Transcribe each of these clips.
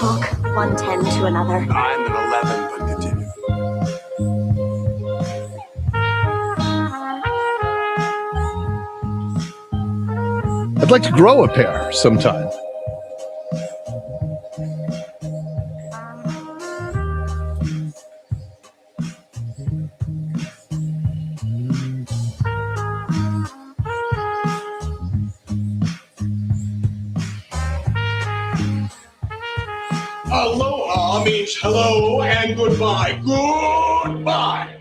talk 110 to another. I'm an 11, but continue. I'd like to grow a pair sometime. Aloha! means hello and goodbye. Goodbye.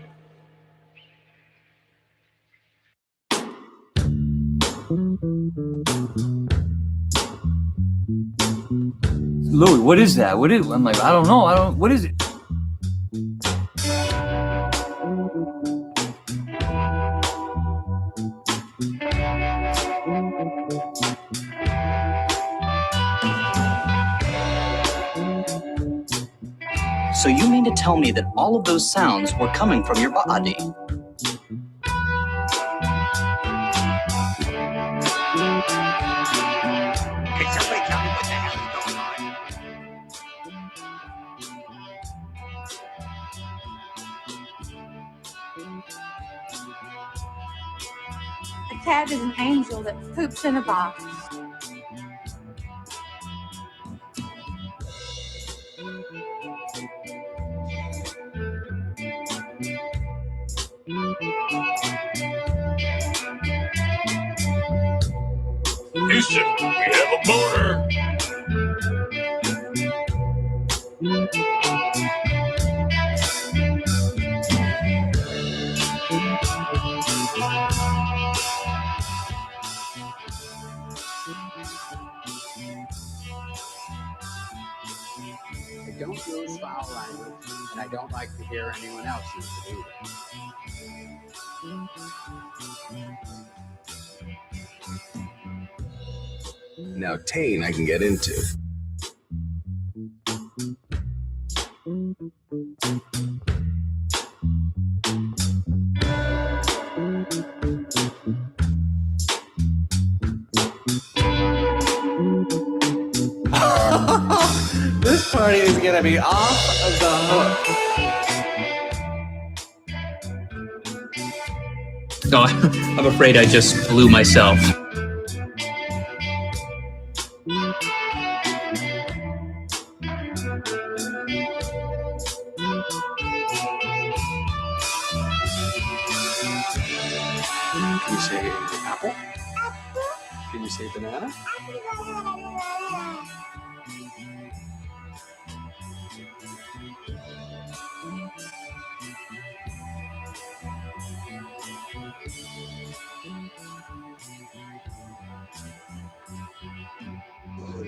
Louis, what is that? What is? I'm like, I don't know. What is it? So you mean to tell me that all of those sounds were coming from your body? Can somebody tell me what the hell is going on? A cat is an angel that poops in a box. Houston, we have a motor. I don't use foul language, and I don't like to hear anyone else use it either. Now, Tane I can get into. This party is gonna be off the hook. No, I'm afraid I just blew myself. Can you say apple? Can you say banana?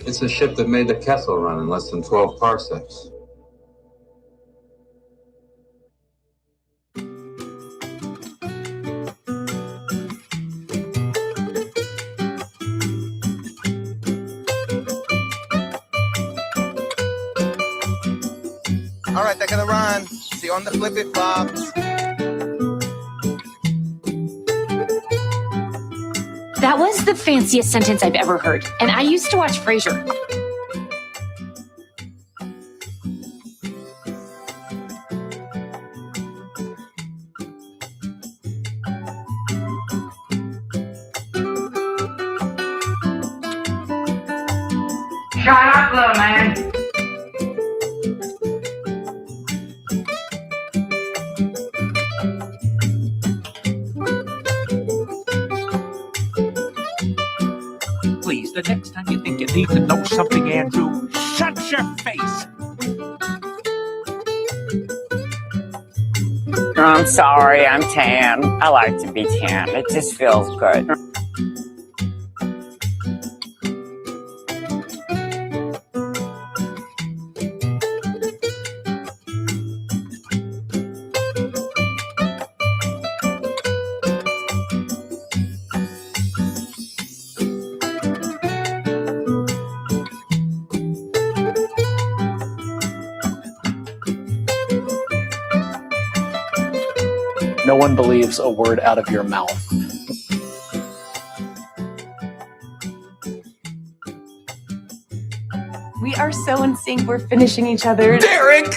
It's the ship that made the Kessel run in less than 12 parsecs. All right, they're gonna run. See you on the flippy flops. That was the fanciest sentence I've ever heard, and I used to watch Frasier. Shut up, little man. Please, the next time you think you need to know something, Andrew, shut your face. I'm sorry, I'm tan. I like to be tan. It just feels good. No one believes a word out of your mouth. We are so in sync, we're finishing each other. Derek!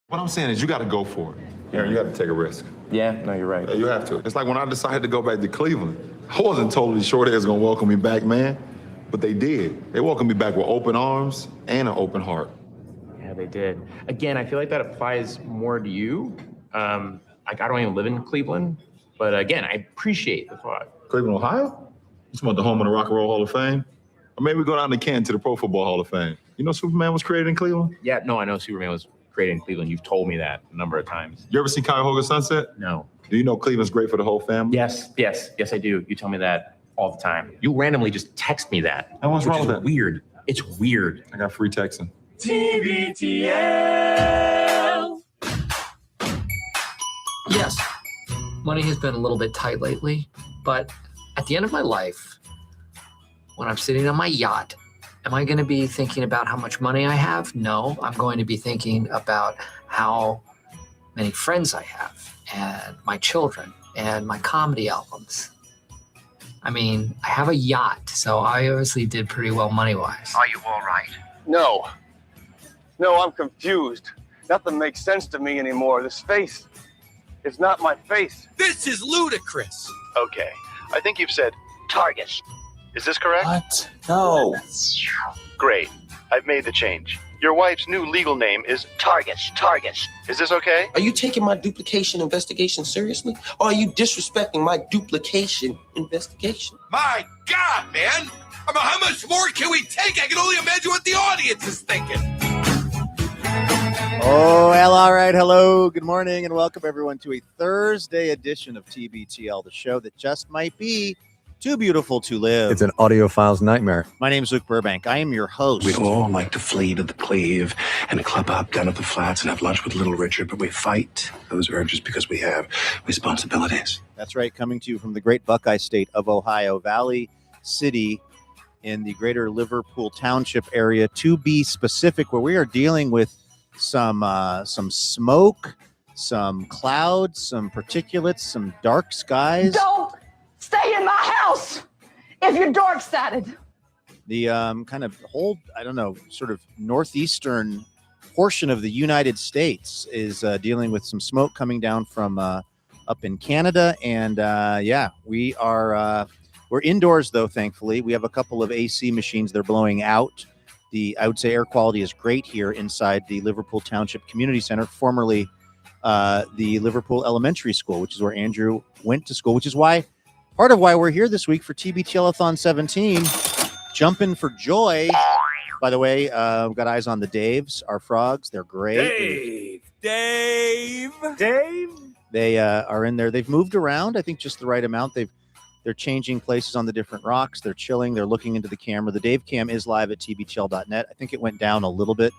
What I'm saying is you got to go for it. Aaron, you have to take a risk. Yeah, no, you're right. Yeah, you have to. It's like when I decided to go back to Cleveland, I wasn't totally sure they was gonna welcome me back, man. But they did. They welcomed me back with open arms and an open heart. Yeah, they did. Again, I feel like that applies more to you. Like, I don't even live in Cleveland, but again, I appreciate the thought. Cleveland, Ohio? You want the home of the Rock and Roll Hall of Fame? Or maybe we go down to Canton to the Pro Football Hall of Fame. You know Superman was created in Cleveland? Yeah, no, I know Superman was created in Cleveland. You've told me that a number of times. You ever seen Cuyahoga Sunset? No. Do you know Cleveland's great for the whole family? Yes, I do. You tell me that all the time. You randomly just text me that. And what's wrong with that? Weird. It's weird. I got free texting. TBTL. Yes, money has been a little bit tight lately, but at the end of my life, when I'm sitting on my yacht, am I going to be thinking about how much money I have? No, I'm going to be thinking about how many friends I have and my children and my comedy albums. I mean, I have a yacht, so I obviously did pretty well money-wise. Are you all right? No, I'm confused. Nothing makes sense to me anymore. This face, it's not my face. This is ludicrous. Okay, I think you've said target. Is this correct? What? No. Great. I've made the change. Your wife's new legal name is Target. Is this okay? Are you taking my duplication investigation seriously? Or are you disrespecting my duplication investigation? My God, man! I mean, how much more can we take? I can only imagine what the audience is thinking. Oh, well, all right. Hello, good morning, and welcome everyone to a Thursday edition of TBTL, the show that just might be too beautiful to live. It's an audiophile's nightmare. My name's Luke Burbank. I am your host. We'd all like to flee to the Cleve and club up down at the flats and have lunch with Little Richard, but we fight those urges because we have responsibilities. That's right, coming to you from the great Buckeye State of Ohio, Valley City in the greater Liverpool Township area, to be specific, where we are dealing with some smoke, some clouds, some particulates, some dark skies. Don't stay in my house if you're dark-sided. The kind of whole, I don't know, sort of northeastern portion of the United States is dealing with some smoke coming down from up in Canada. And we're indoors, though, thankfully. We have a couple of AC machines. They're blowing out. I would say air quality is great here inside the Liverpool Township Community Center, formerly the Liverpool Elementary School, which is where Andrew went to school, which is part of why we're here this week for TBTL-a-Thon 17. Jumping for joy. By the way, we've got eyes on the Daves, our frogs. They're great. Dave. They are in there. They've moved around, I think, just the right amount. They're changing places on the different rocks. They're chilling. They're looking into the camera. The Dave Cam is live at TBTL.net. I think it went down a little bit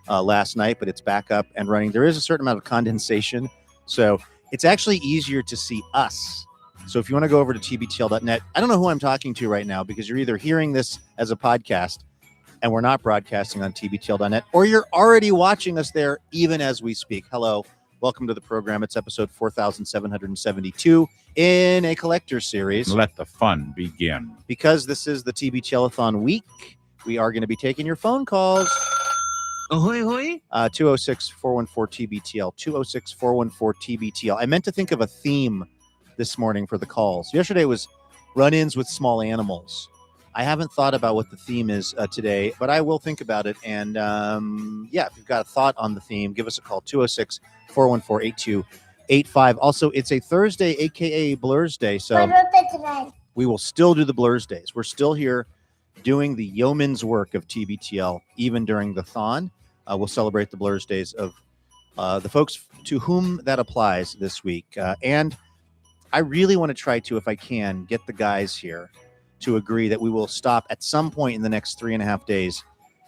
last night, but it's back up and running. There is a certain amount of condensation, so it's actually easier to see us. So if you want to go over to TBTL.net, I don't know who I'm talking to right now, because you're either hearing this as a podcast and we're not broadcasting on TBTL.net, or you're already watching us there even as we speak. Hello. Welcome to the program. It's episode 4772 in a collector series. Let the fun begin. Because this is the TBTL-a-Thon week, we are going to be taking your phone calls. Ahoy, hoy. 206-414-TBTL. 206-414-TBTL. I meant to think of a theme this morning for the calls. Yesterday was run-ins with small animals. I haven't thought about what the theme is today, but I will think about it. And if you've got a thought on the theme, give us a call, 206-414-8285. Also, it's a Thursday, a.k.a. Blurs Day, so we will still do the Blurs Days. We're still here doing the yeoman's work of TBTL, even during the Thon. We'll celebrate the Blurs Days of the folks to whom that applies this week. And I really want to try to, if I can, get the guys here to agree that we will stop at some point in the next 3.5 days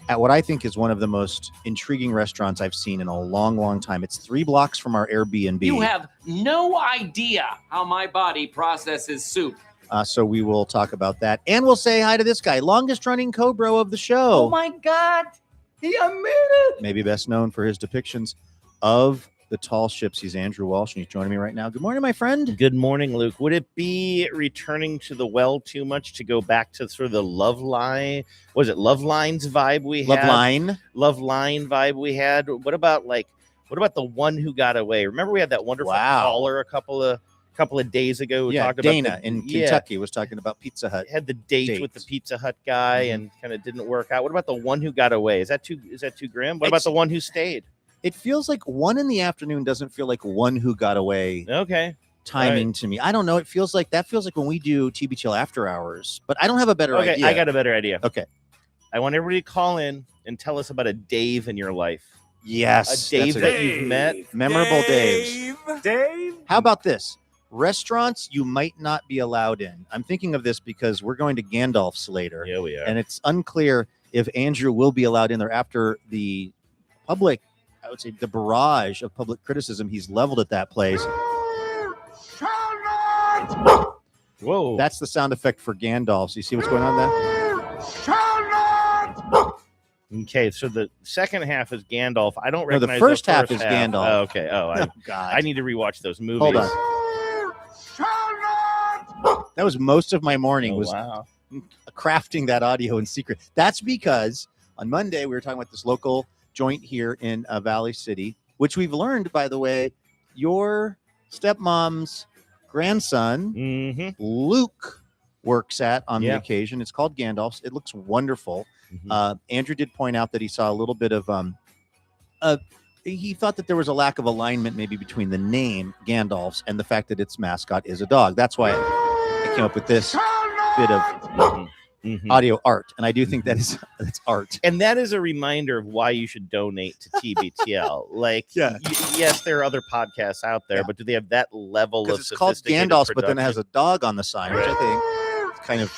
at what I think is one of the most intriguing restaurants I've seen in a long, long time. It's 3 blocks from our Airbnb. You have no idea how my body processes soup. So we will talk about that. And we'll say hi to this guy, longest running Cobro of the show. Oh my God. He admitted it. Maybe best known for his depictions of the tall ships. He's Andrew Walsh, and he's joining me right now. Good morning, my friend. Good morning, Luke. Would it be returning to the well too much to go back to sort of the Love Line? Was it Love Lines vibe we had? Love Line vibe we had. What about like What about the one who got away? Remember we had that wonderful caller a couple of days ago who talked about Dana in Kentucky was talking about Pizza Hut. Had the date with the Pizza Hut guy and kind of didn't work out. What about the one who got away? Is that too grim? What about the one who stayed? It feels like 1 in the afternoon doesn't feel like one who got away. Okay. Timing to me. I don't know. It feels like when we do TBTL after hours, but I don't have a better idea. I got a better idea. Okay. I want everybody to call in and tell us about a Dave in your life. Yes. A Dave that you've met. Memorable Daves. Dave. How about this? Restaurants you might not be allowed in. I'm thinking of this because we're going to Gandalf's later. Yeah, we are. And it's unclear if Andrew will be allowed in there after the public, I would say the barrage of public criticism he's leveled at that place. Whoa. That's the sound effect for Gandalf. So you see what's going on there? Okay, so the second half is Gandalf. I don't No, recognize the first half is Gandalf. Oh, okay. Oh, God. I need to rewatch those movies. Hold on. That was most of my morning crafting that audio in secret. That's because on Monday we were talking about this local joint here in Valley City, which we've learned, by the way, your stepmom's grandson, Luke, works at on the occasion. It's called Gandalf's. It looks wonderful. Andrew did point out that he saw a little bit of he thought that there was a lack of alignment maybe between the name Gandalf's and the fact that its mascot is a dog. That's why I came up with this bit of audio art, and I do think that is it's art. And that is a reminder of why you should donate to TBTL. Yes, there are other podcasts out there, but do they have that level of it's called Gandalf's, but then it has a dog on the sign, which I think is kind of.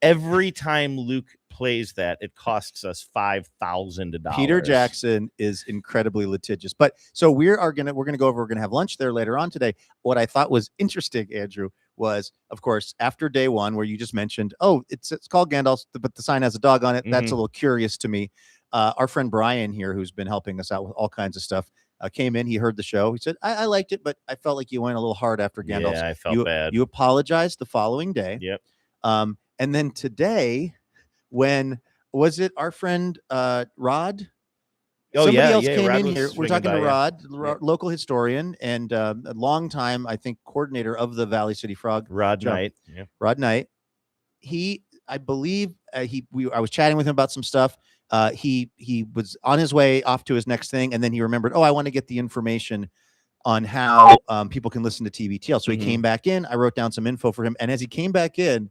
Every time Luke plays that, it costs us $5,000. Peter Jackson is incredibly litigious. But so we're gonna go over. We're gonna have lunch there later on today. What I thought was interesting, Andrew, was of course after day one where you just mentioned, it's called Gandalf's, but the sign has a dog on it. That's a little curious to me. Our friend Brian here, who's been helping us out with all kinds of stuff, came in. He heard the show. He said, I liked it, but I felt like you went a little hard after Gandalf's. Yeah, I felt bad. You apologized the following day. Yep. And then today, when was it our friend Rod? Somebody else came Rod in here. We're talking to Rod, local historian and a long time, I think, coordinator of the Valley City Frog. Rod Knight. Yeah. Rod Knight. I believe I was chatting with him about some stuff. He was on his way off to his next thing, and then he remembered, I want to get the information on how people can listen to TBTL. So he came back in. I wrote down some info for him, and as he came back in,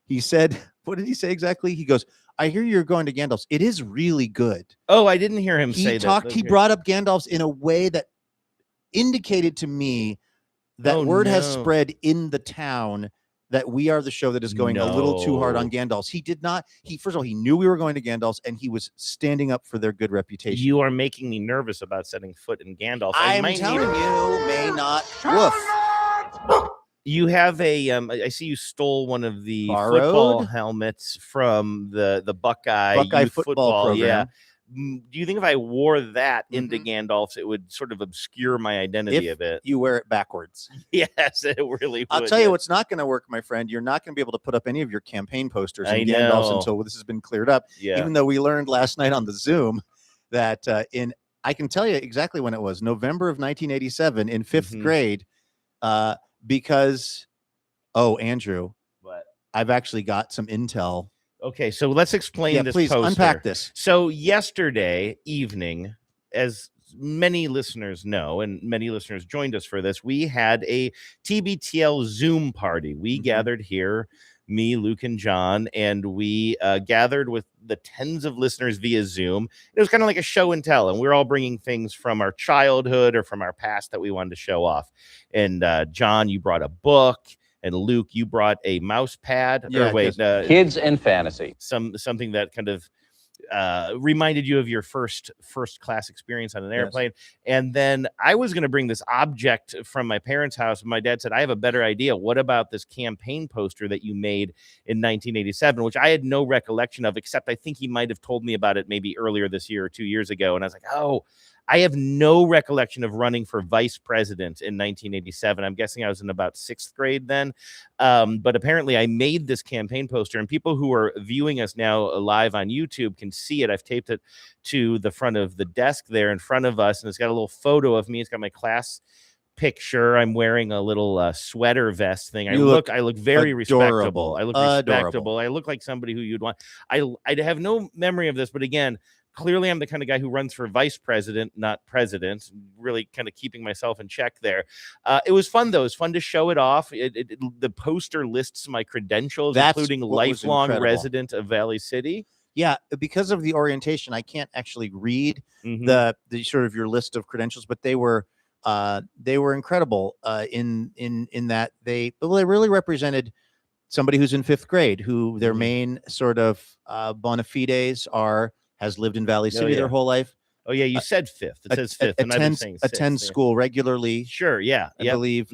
he said, what did he say exactly? He goes, I hear you're going to Gandalf's. It is really good. Oh, I didn't hear him say that. He brought up Gandalf's in a way that indicated to me that word has spread in the town that we are the show that is going a little too hard on Gandalf's. He did not. First of all, he knew we were going to Gandalf's, and he was standing up for their good reputation. You are making me nervous about setting foot in Gandalf. I'm telling you, may not. Woof. You have I see you stole one of the football helmets from the Buckeye Youth football program. Yeah. Do you think if I wore that into Gandalf's, it would sort of obscure my identity a bit? You wear it backwards. Yes, it really would. I'll tell you what's not going to work, my friend. You're not going to be able to put up any of your campaign posters in Gandalf's until this has been cleared up. Yeah. Even though we learned last night on the Zoom that I can tell you exactly when it was, November of 1987 in fifth grade, because, Andrew, what? I've actually got some intel. Okay, so let's explain this please poster. Unpack this. So yesterday evening, as many listeners know, and many listeners joined us for this, we had a TBTL Zoom party. We gathered here, me, Luke, and John, and we gathered with the tens of listeners via Zoom. It was kind of like a show and tell, and we're all bringing things from our childhood or from our past that we wanted to show off. And John, you brought a book. And Luke, you brought a mouse pad. Yeah, Kids and fantasy. Something that kind of reminded you of your first class experience on an airplane. And then I was going to bring this object from my parents' house. My dad said, I have a better idea. What about this campaign poster that you made in 1987, which I had no recollection of, except I think he might have told me about it maybe earlier this year or 2 years ago. And I was like, I have no recollection of running for vice president in 1987. I'm guessing I was in about 6th grade then. But apparently I made this campaign poster, and people who are viewing us now live on YouTube can see it. I've taped it to the front of the desk there in front of us, and it's got a little photo of me. It's got my class picture. I'm wearing a little sweater vest thing. I look very respectable. I look respectable. I look like somebody who you'd want. I have no memory of this, but again, clearly I'm the kind of guy who runs for vice president, not president. Really kind of keeping myself in check there. It was fun though. It was fun to show it off. The poster lists my credentials, including lifelong resident of Valley City. Yeah, because of the orientation, I can't actually read the sort of your list of credentials, but they were incredible in that they really represented somebody who's in 5th grade, who their main sort of bona fides has lived in Valley City their whole life. Oh yeah, you said 5th. It says 5th, and I've been saying 6th, attends school regularly. Sure, yeah, I believe.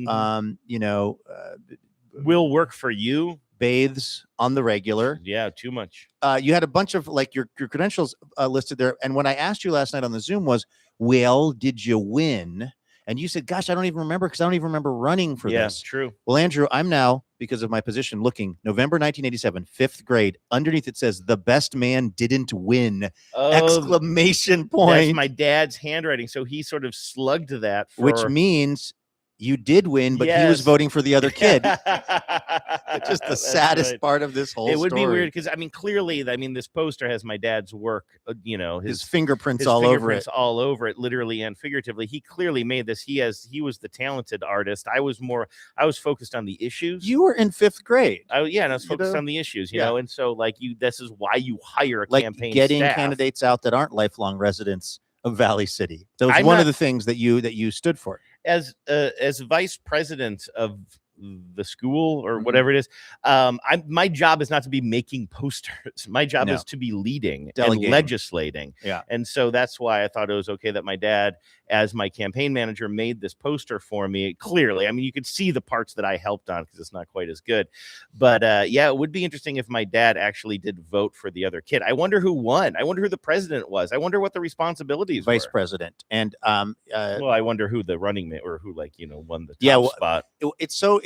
Will work for you. Bathes on the regular. Yeah, too much. You had a bunch of like your credentials listed there, and when I asked you last night on the Zoom was, well, did you win? And you said, gosh, I don't even remember because I don't even remember running for this. Yeah, true. Well, Andrew, I'm now, because of my position, looking November 1987, 5th grade. Underneath it says, the best man didn't win! Exclamation point. That's my dad's handwriting. So he sort of slugged that. Which means you did win, but he was voting for the other kid. Just the saddest part of this whole story. It would be weird because, I mean, clearly, this poster has my dad's work, his fingerprints all over it. All over it, literally and figuratively. He clearly made this. He was the talented artist. I was focused on the issues. You were in 5th grade. And I was focused on the issues, you know, and so this is why you hire a campaign getting staff. Candidates out that aren't lifelong residents of Valley City. That was one of the things that you stood for. As vice president of the school or whatever it is, my job is not to be making posters. My job is to be leading and legislating. Yeah. And so that's why I thought it was okay that my dad, as my campaign manager, made this poster for me. Clearly, I mean, you could see the parts that I helped on because it's not quite as good. But it would be interesting if my dad actually did vote for the other kid. I wonder who won. I wonder who the president was. I wonder what the responsibilities Vice were. president. And well, I wonder who the running mate or who won the top spot.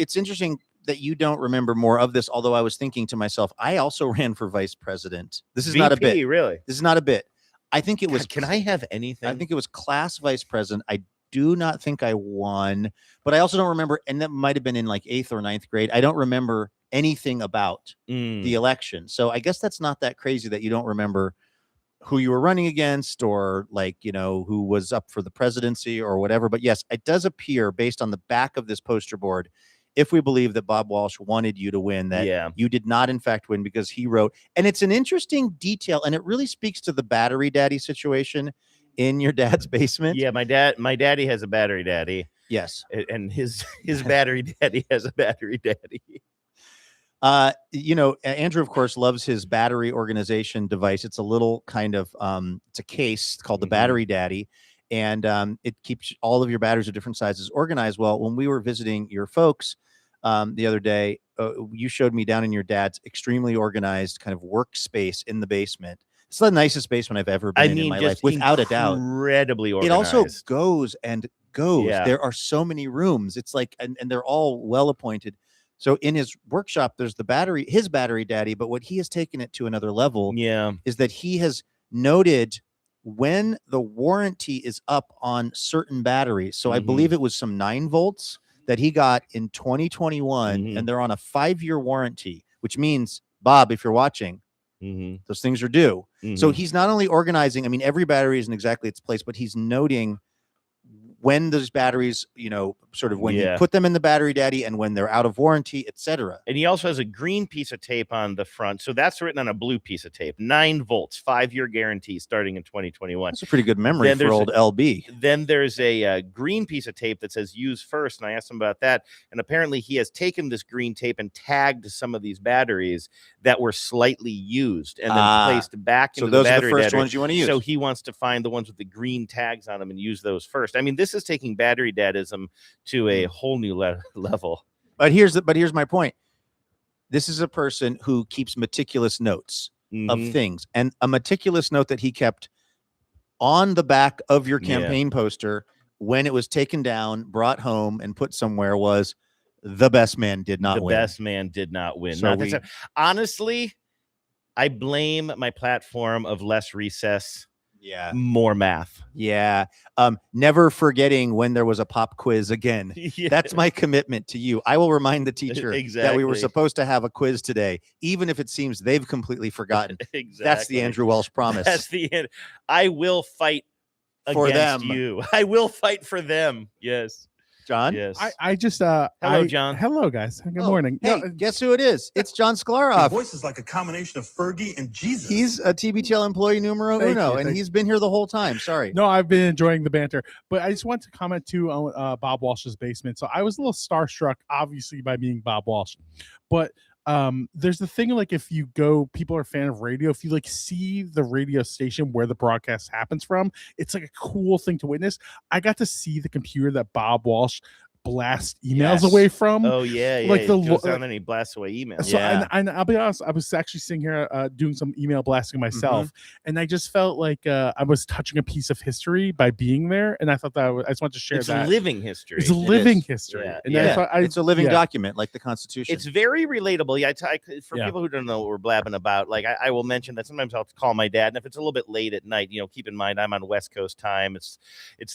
It's interesting that you don't remember more of this, although I was thinking to myself, I also ran for vice president. This is not a bit. Really? This is not a bit. I think it was. God, can I have anything? I think it was class vice president. I do not think I won, but I also don't remember, and that might have been in like 8th or 9th grade. I don't remember anything about the election. So I guess that's not that crazy that you don't remember who you were running against or who was up for the presidency or whatever. But yes, it does appear based on the back of this poster board, if we believe that Bob Walsh wanted you to win, that you did not in fact win because he wrote, and it's an interesting detail, and it really speaks to the battery daddy situation in your dad's basement. Yeah, my daddy has a battery daddy. Yes. And his battery daddy has a battery daddy. Andrew, of course, loves his battery organization device. It's a little kind of it's a case called the Battery Daddy, and it keeps all of your batteries of different sizes organized. Well, when we were visiting your folks the other day, you showed me down in your dad's extremely organized kind of workspace in the basement. It's the nicest basement I've ever been in my life, without a doubt. Incredibly organized. It also goes and goes. Yeah. There are so many rooms. It's like, and they're all well appointed. So in his workshop, there's his battery daddy, but what he has taken it to another level is that he has noted when the warranty is up on certain batteries. So I believe it was some 9 volts that he got in 2021, and they're on a 5-year warranty, which means, Bob, if you're watching, those things are due. So he's not only organizing, I mean, every battery is in exactly its place, but he's noting when those batteries, sort of when you put them in the battery daddy and when they're out of warranty, etc. And he also has a green piece of tape on the front. So that's written on a blue piece of tape. 9 volts, 5-year guarantee starting in 2021. That's a pretty good memory for old LB. Then there's a green piece of tape that says use first. And I asked him about that. And apparently he has taken this green tape and tagged some of these batteries that were slightly used and then placed back into the battery. So those are the first ones you want to use. So he wants to find the ones with the green tags on them and use those first. I mean, this is taking battery dadism to a whole new level. But here's my point. This is a person who keeps meticulous notes of things, and a meticulous note that he kept on the back of your campaign poster when it was taken down, brought home, and put somewhere was the best man did not win. The best man did not win. So Honestly, I blame my platform of less recess. Yeah. More math. Yeah. Never forgetting when there was a pop quiz again. Yeah. That's my commitment to you. I will remind the teacher that we were Exactly. supposed to have a quiz today, even if it seems they've completely forgotten. Exactly. That's the Andrew Welsh promise. That's the end. I will fight For against them. you. I will fight for them. Yes. John? Yes. I just Hello, John. Hello, guys. Good morning. Hey, guess who it is? It's John Sklarov. voice is like a combination of Fergie and Jesus. He's a TBTL employee numero Thank uno, you, and thank he's been here the whole time. Sorry. No, I've been enjoying the banter, but I just want to comment too on Bob Walsh's basement. So I was a little starstruck, obviously, by being Bob Walsh, but there's the thing, like, if you go, people are a fan of radio, if you like see the radio station where the broadcast happens from, it's like a cool thing to witness. I got to see the computer that Bob Walsh blast emails away from. Oh yeah, yeah. Like He the goes down and he blasts away emails. So, and I'll be honest, I was actually sitting here doing some email blasting myself, and I just felt like I was touching a piece of history by being there, and I thought that I just wanted to share It's that. living history. It's a It living is. history. Yeah. And Yeah. I thought It's a living yeah. document, like the Constitution. It's very relatable. Yeah, for Yeah. people who don't know what we're blabbing about, like I will mention that sometimes I'll call my dad, and if it's a little bit late at night, keep in mind I'm on West Coast time. It's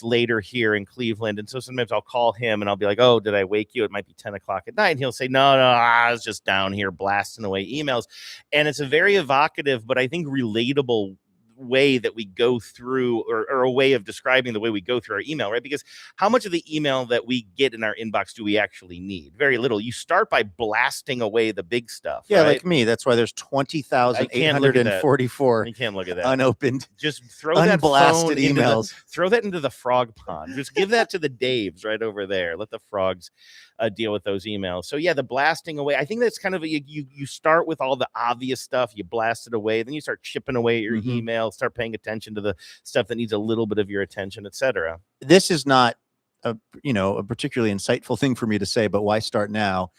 later here in Cleveland, and so sometimes I'll call him and I'll be like, "Oh, did I wake you?" It might be 10 o'clock at night, and he'll say, "No, I was just down here blasting away emails," and it's a very evocative, but I think relatable way that we go through, or a way of describing the way we go through our email, right? Because how much of the email that we get in our inbox do we actually need? Very little. You start by blasting away the big stuff. Yeah, right? like me. That's why there's 20,844 You can't look at that. unopened, Just throw that unblasted phone emails. throw that into the frog pond. Just give that to the Daves right over there. Let the frogs deal with those emails. So yeah, the blasting away. I think that's kind of you start with all the obvious stuff. You blast it away, then you start chipping away at your email. Start paying attention to the stuff that needs a little bit of your attention, etc. This is not a particularly insightful thing for me to say, but why start now?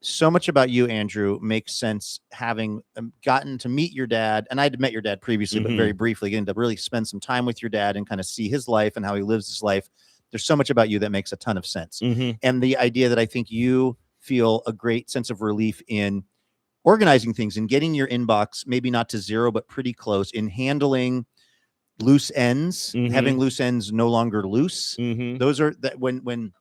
So much about you, Andrew, makes sense having gotten to meet your dad. And I'd met your dad previously, but very briefly, getting to really spend some time with your dad and kind of see his life and how he lives his life. There's so much about you that makes a ton of sense. And the idea that I think you feel a great sense of relief in organizing things and getting your inbox, maybe not to zero, but pretty close, in handling loose ends, having loose ends no longer loose. Those are that when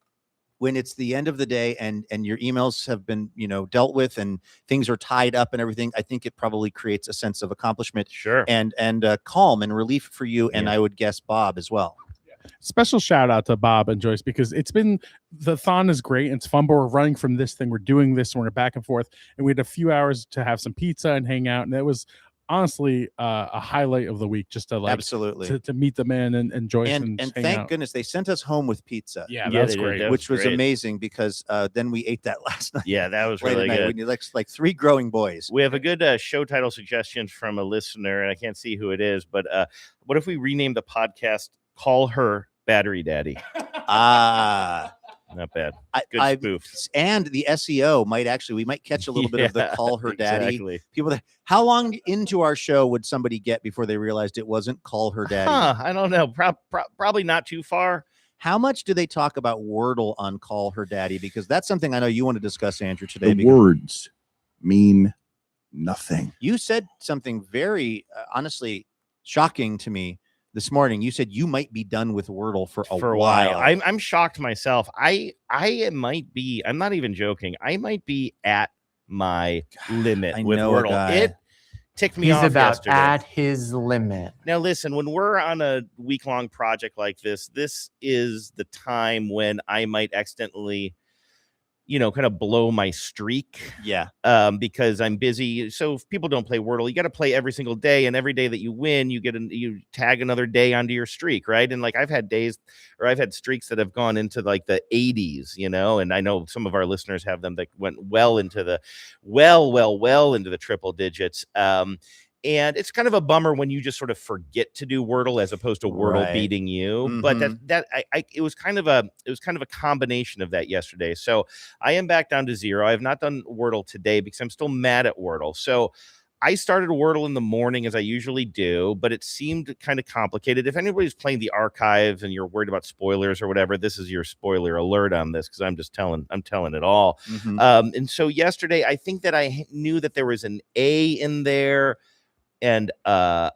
it's the end of the day and your emails have been dealt with and things are tied up and everything, I think it probably creates a sense of accomplishment, and calm and relief for you, and I would guess Bob as well. Special shout out to Bob and Joyce, because the thon is great. It's fun, but we're running from this thing. We're doing this and we're back and forth. And we had a few hours to have some pizza and hang out. And it was honestly a highlight of the week, just to absolutely to meet the man and Joyce and hang thank out. goodness they sent us home with pizza. Yeah, that's great. Which was amazing, because then we ate that last night. Yeah, that was late really at night. good. We need like three growing boys. We have a good show title suggestion from a listener, and I can't see who it is, but what if we rename the podcast "Call Her Battery Daddy"? Not bad. Good spoof. And the SEO we might catch a little bit of the "Call Her Daddy." Exactly. People how long into our show would somebody get before they realized it wasn't "Call Her Daddy"? I don't know. Probably not too far. How much do they talk about Wordle on "Call Her Daddy"? Because that's something I know you want to discuss, Andrew, today. The words mean nothing. You said something very honestly shocking to me this morning. You said you might be done with Wordle for a while. I'm shocked myself. I might be. I'm not even joking. I might be at my limit with Wordle. It ticked me off yesterday. At his limit. Now listen, when we're on a week-long project like this is the time when I might accidentally kind of blow my streak. Yeah. Because I'm busy. So if people don't play Wordle, you got to play every single day, and every day that you win, you tag another day onto your streak, right? And like I've had streaks that have gone into like the 80s, and I know some of our listeners have them that went well into the into the triple digits. And it's kind of a bummer when you just sort of forget to do Wordle as opposed to Wordle beating you. But it was kind of a combination of that yesterday. So I am back down to zero. I have not done Wordle today because I'm still mad at Wordle. So I started Wordle in the morning as I usually do, but it seemed kind of complicated. If anybody's playing the archive and you're worried about spoilers or whatever, this is your spoiler alert on this because I'm telling it all. And so yesterday, I think that I knew that there was an A in there and I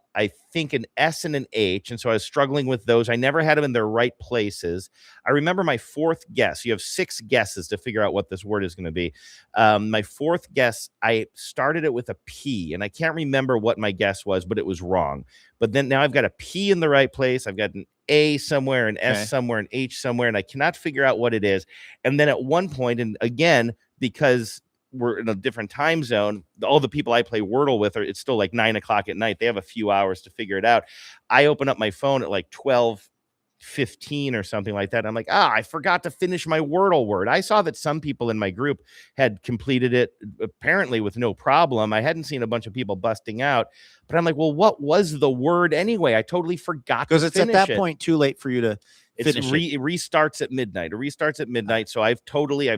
think an S and an H. And so I was struggling with those. I never had them in their right places. I remember my fourth guess. You have 6 guesses to figure out what this word is going to be. My fourth guess, I started it with a P, and I can't remember what my guess was, but it was wrong. But then now I've got a P in the right place. I've got an A somewhere, an S somewhere, an H somewhere, and I cannot figure out what it is. And then at one point, and again, because we're in a different time zone, all the people I play Wordle with it's still like 9 o'clock at night. They have a few hours to figure it out. I open up my phone at like 12:15 or something like that. I'm like, I forgot to finish my Wordle word. I saw that some people in my group had completed it apparently with no problem. I hadn't seen a bunch of people busting out, but I'm like, well, what was the word anyway? I totally forgot because it's at that point too late for you to it restarts at midnight. It restarts at midnight. So I've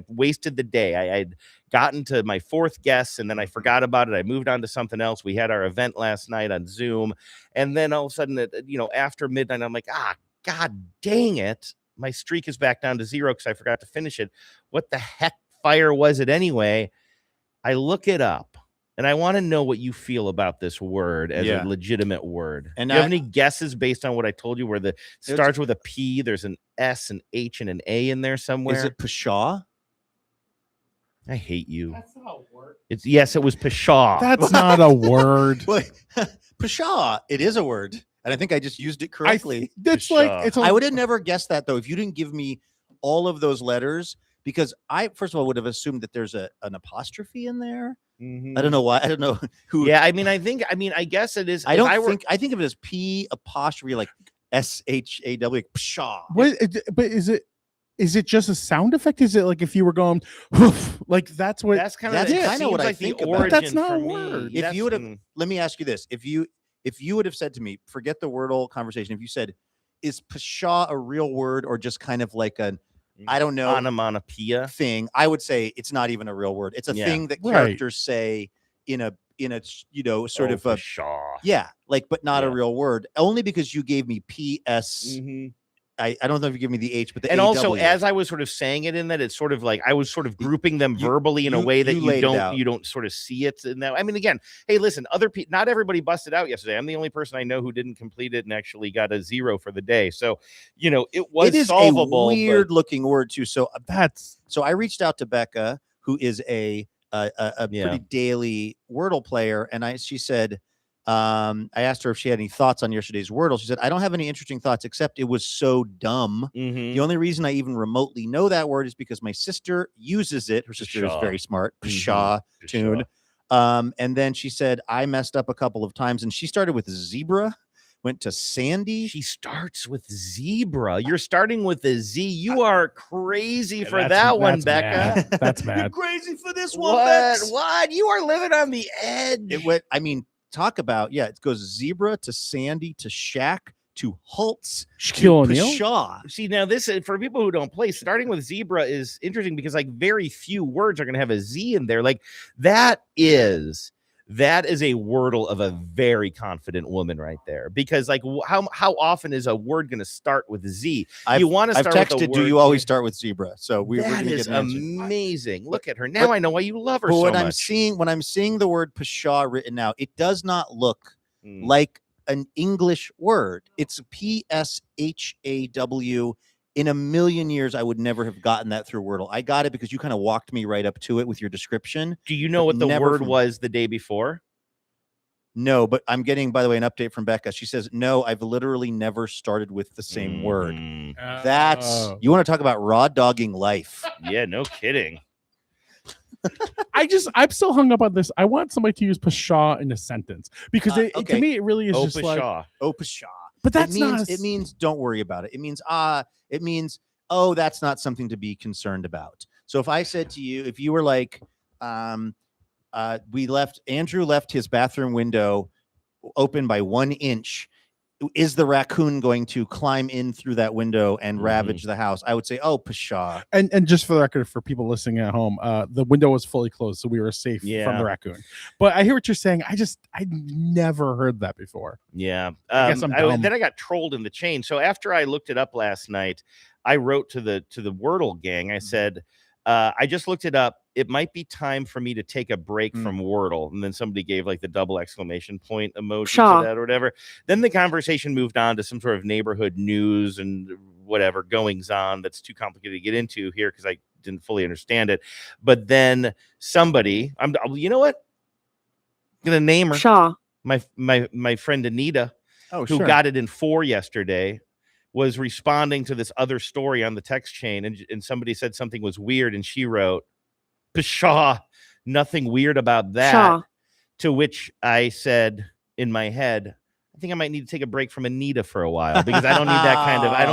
wasted the day. I'd gotten to my fourth guess and then I forgot about it. I moved on to something else. We had our event last night on Zoom. And then all of a sudden, after midnight, I'm like, God dang it. My streak is back down to 0 because I forgot to finish it. What the heck fire was it anyway? I look it up. And I want to know what you feel about this word as a legitimate word. And do you have any guesses based on what I told you where the starts with a P, there's an S, an H, and an A in there somewhere? Is it pshaw? I hate you. That's not a word. Yes, it was pshaw. That's not a word. Pshaw, it is a word. And I think I just used it correctly. I would have never guessed that, though, if you didn't give me all of those letters, because I, first of all, would have assumed that there's an apostrophe in there. I don't know why. I don't know who. Yeah, I guess it is. I think of it as P apostrophe like SHAW. Pshaw. But is it just a sound effect? Is it like if you were going like that's kind of what I think about. But that's not a word. If you would have, let me ask you this: if you would have said to me, forget the Wordle conversation. If you said, "Is pshaw a real word or just kind of like a I don't know onomatopoeia thing," I would say it's not even a real word. It's a thing that characters say in a sort of a pshaw. Yeah, but not a real word. Only because you gave me PS. I don't know if you give me the H, but the and AW. Also as I was sort of saying it in that, it's sort of like I was sort of grouping them verbally in a way that you don't sort of see it in that. I mean, again, hey, listen, other people, not everybody busted out yesterday. I'm the only person I know who didn't complete it and actually got a 0 for the day. So it is solvable. A weird looking word too. So I reached out to Becca, who is a pretty daily Wordle player, and she said. I asked her if she had any thoughts on yesterday's Wordle. She said, I don't have any interesting thoughts, except it was so dumb. The only reason I even remotely know that word is because my sister uses it. Her sister is very smart. Pshaw tune. And then she said, I messed up a couple of times, and she started with zebra, went to Sandy. She starts with zebra. You're starting with a Z. You are crazy for that one, Becca. Mad. That's mad. You're crazy for this one, Bex. What? You are living on the edge. It went, talk about, it goes zebra to Sandy to Shaq to Holtz Shaquille to O'Neal. Shaw. See, now this is for people who don't play. Starting with zebra is interesting because very few words are going to have a Z in there. That is a Wordle of a very confident woman right there. Because how often is a word going to start with Z? You want to start I've texted, with a word. do you always start with zebra? So that is amazing. Look at her. Now I know why you love her so much. When I'm seeing the word pshaw written out, it does not look like an English word. It's PSHAW. In a million years, I would never have gotten that through Wordle. I got it because you kind of walked me right up to it with your description. Do you know what the word was the day before? No, but I'm getting, by the way, an update from Becca. She says, no, I've literally never started with the same word. You want to talk about raw dogging life. Yeah, no kidding. I'm still hung up on this. I want somebody to use pshaw in a sentence because to me, it really is just pshaw. Pshaw. But that means it means don't worry about it. It means oh, that's not something to be concerned about. So if I said to you, if you were like, Andrew left his bathroom window open by 1 inch is the raccoon going to climb in through that window and ravage the house? I would say, oh, pshaw. And just for the record, for people listening at home, the window was fully closed, so we were safe from the raccoon. But I hear what you're saying. I never heard that before. Yeah. I guess I'm dumb. Then I got trolled in the chain. So after I looked it up last night, I wrote to the Wordle gang. I said, I just looked it up. It might be time for me to take a break from Wordle. And then somebody gave like the double exclamation point emoji to that or whatever. Then the conversation moved on to some sort of neighborhood news and whatever goings on that's too complicated to get into here because I didn't fully understand it. But then somebody, you know what? I'm gonna name her. My friend Anita, who got it in 4 yesterday, was responding to this other story on the text chain, and somebody said something was weird, and she wrote, pshaw, nothing weird about that. Pshaw. To which I said in my head, I think I might need to take a break from Anita for a while because I don't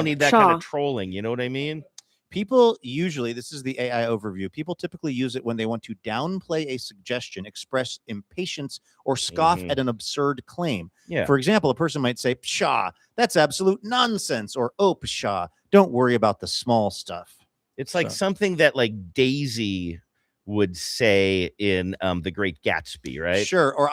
need that kind of trolling. You know what I mean? People usually, this is the AI overview, people typically use it when they want to downplay a suggestion, express impatience, or scoff at an absurd claim. Yeah. For example, a person might say, pshaw, that's absolute nonsense, or oh, pshaw, don't worry about the small stuff. It's like something that like Daisy would say in The Great Gatsby, right? Sure. Or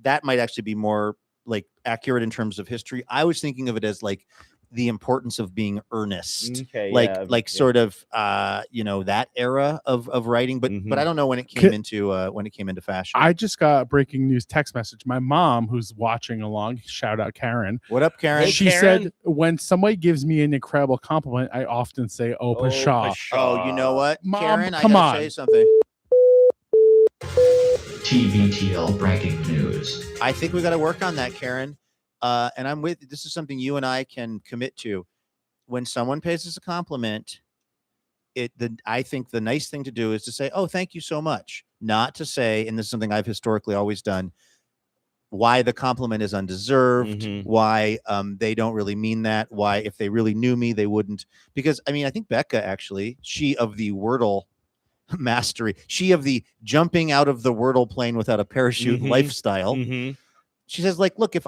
that might actually be more like accurate in terms of history. I was thinking of it as like the importance of being earnest, sort of that era of writing, but I don't know when it came into fashion. I just got a breaking news text message. My mom, who's watching along, shout out Karen. What up, Karen? She said, when somebody gives me an incredible compliment, I often say, oh, pshaw. Oh, you know what, Mom, Karen? come I gotta on. say something. TBTL breaking news. I think we got to work on that, Karen. And this is something you and I can commit to. When someone pays us a compliment, I think the nice thing to do is to say, oh, thank you so much. Not to say, and this is something I've historically always done, why the compliment is undeserved, why they don't really mean that, why if they really knew me, they wouldn't. Because, I mean, I think Becca, actually, she of the Wordle mastery, she of the jumping out of the Wordle plane without a parachute lifestyle, she says, like, look, if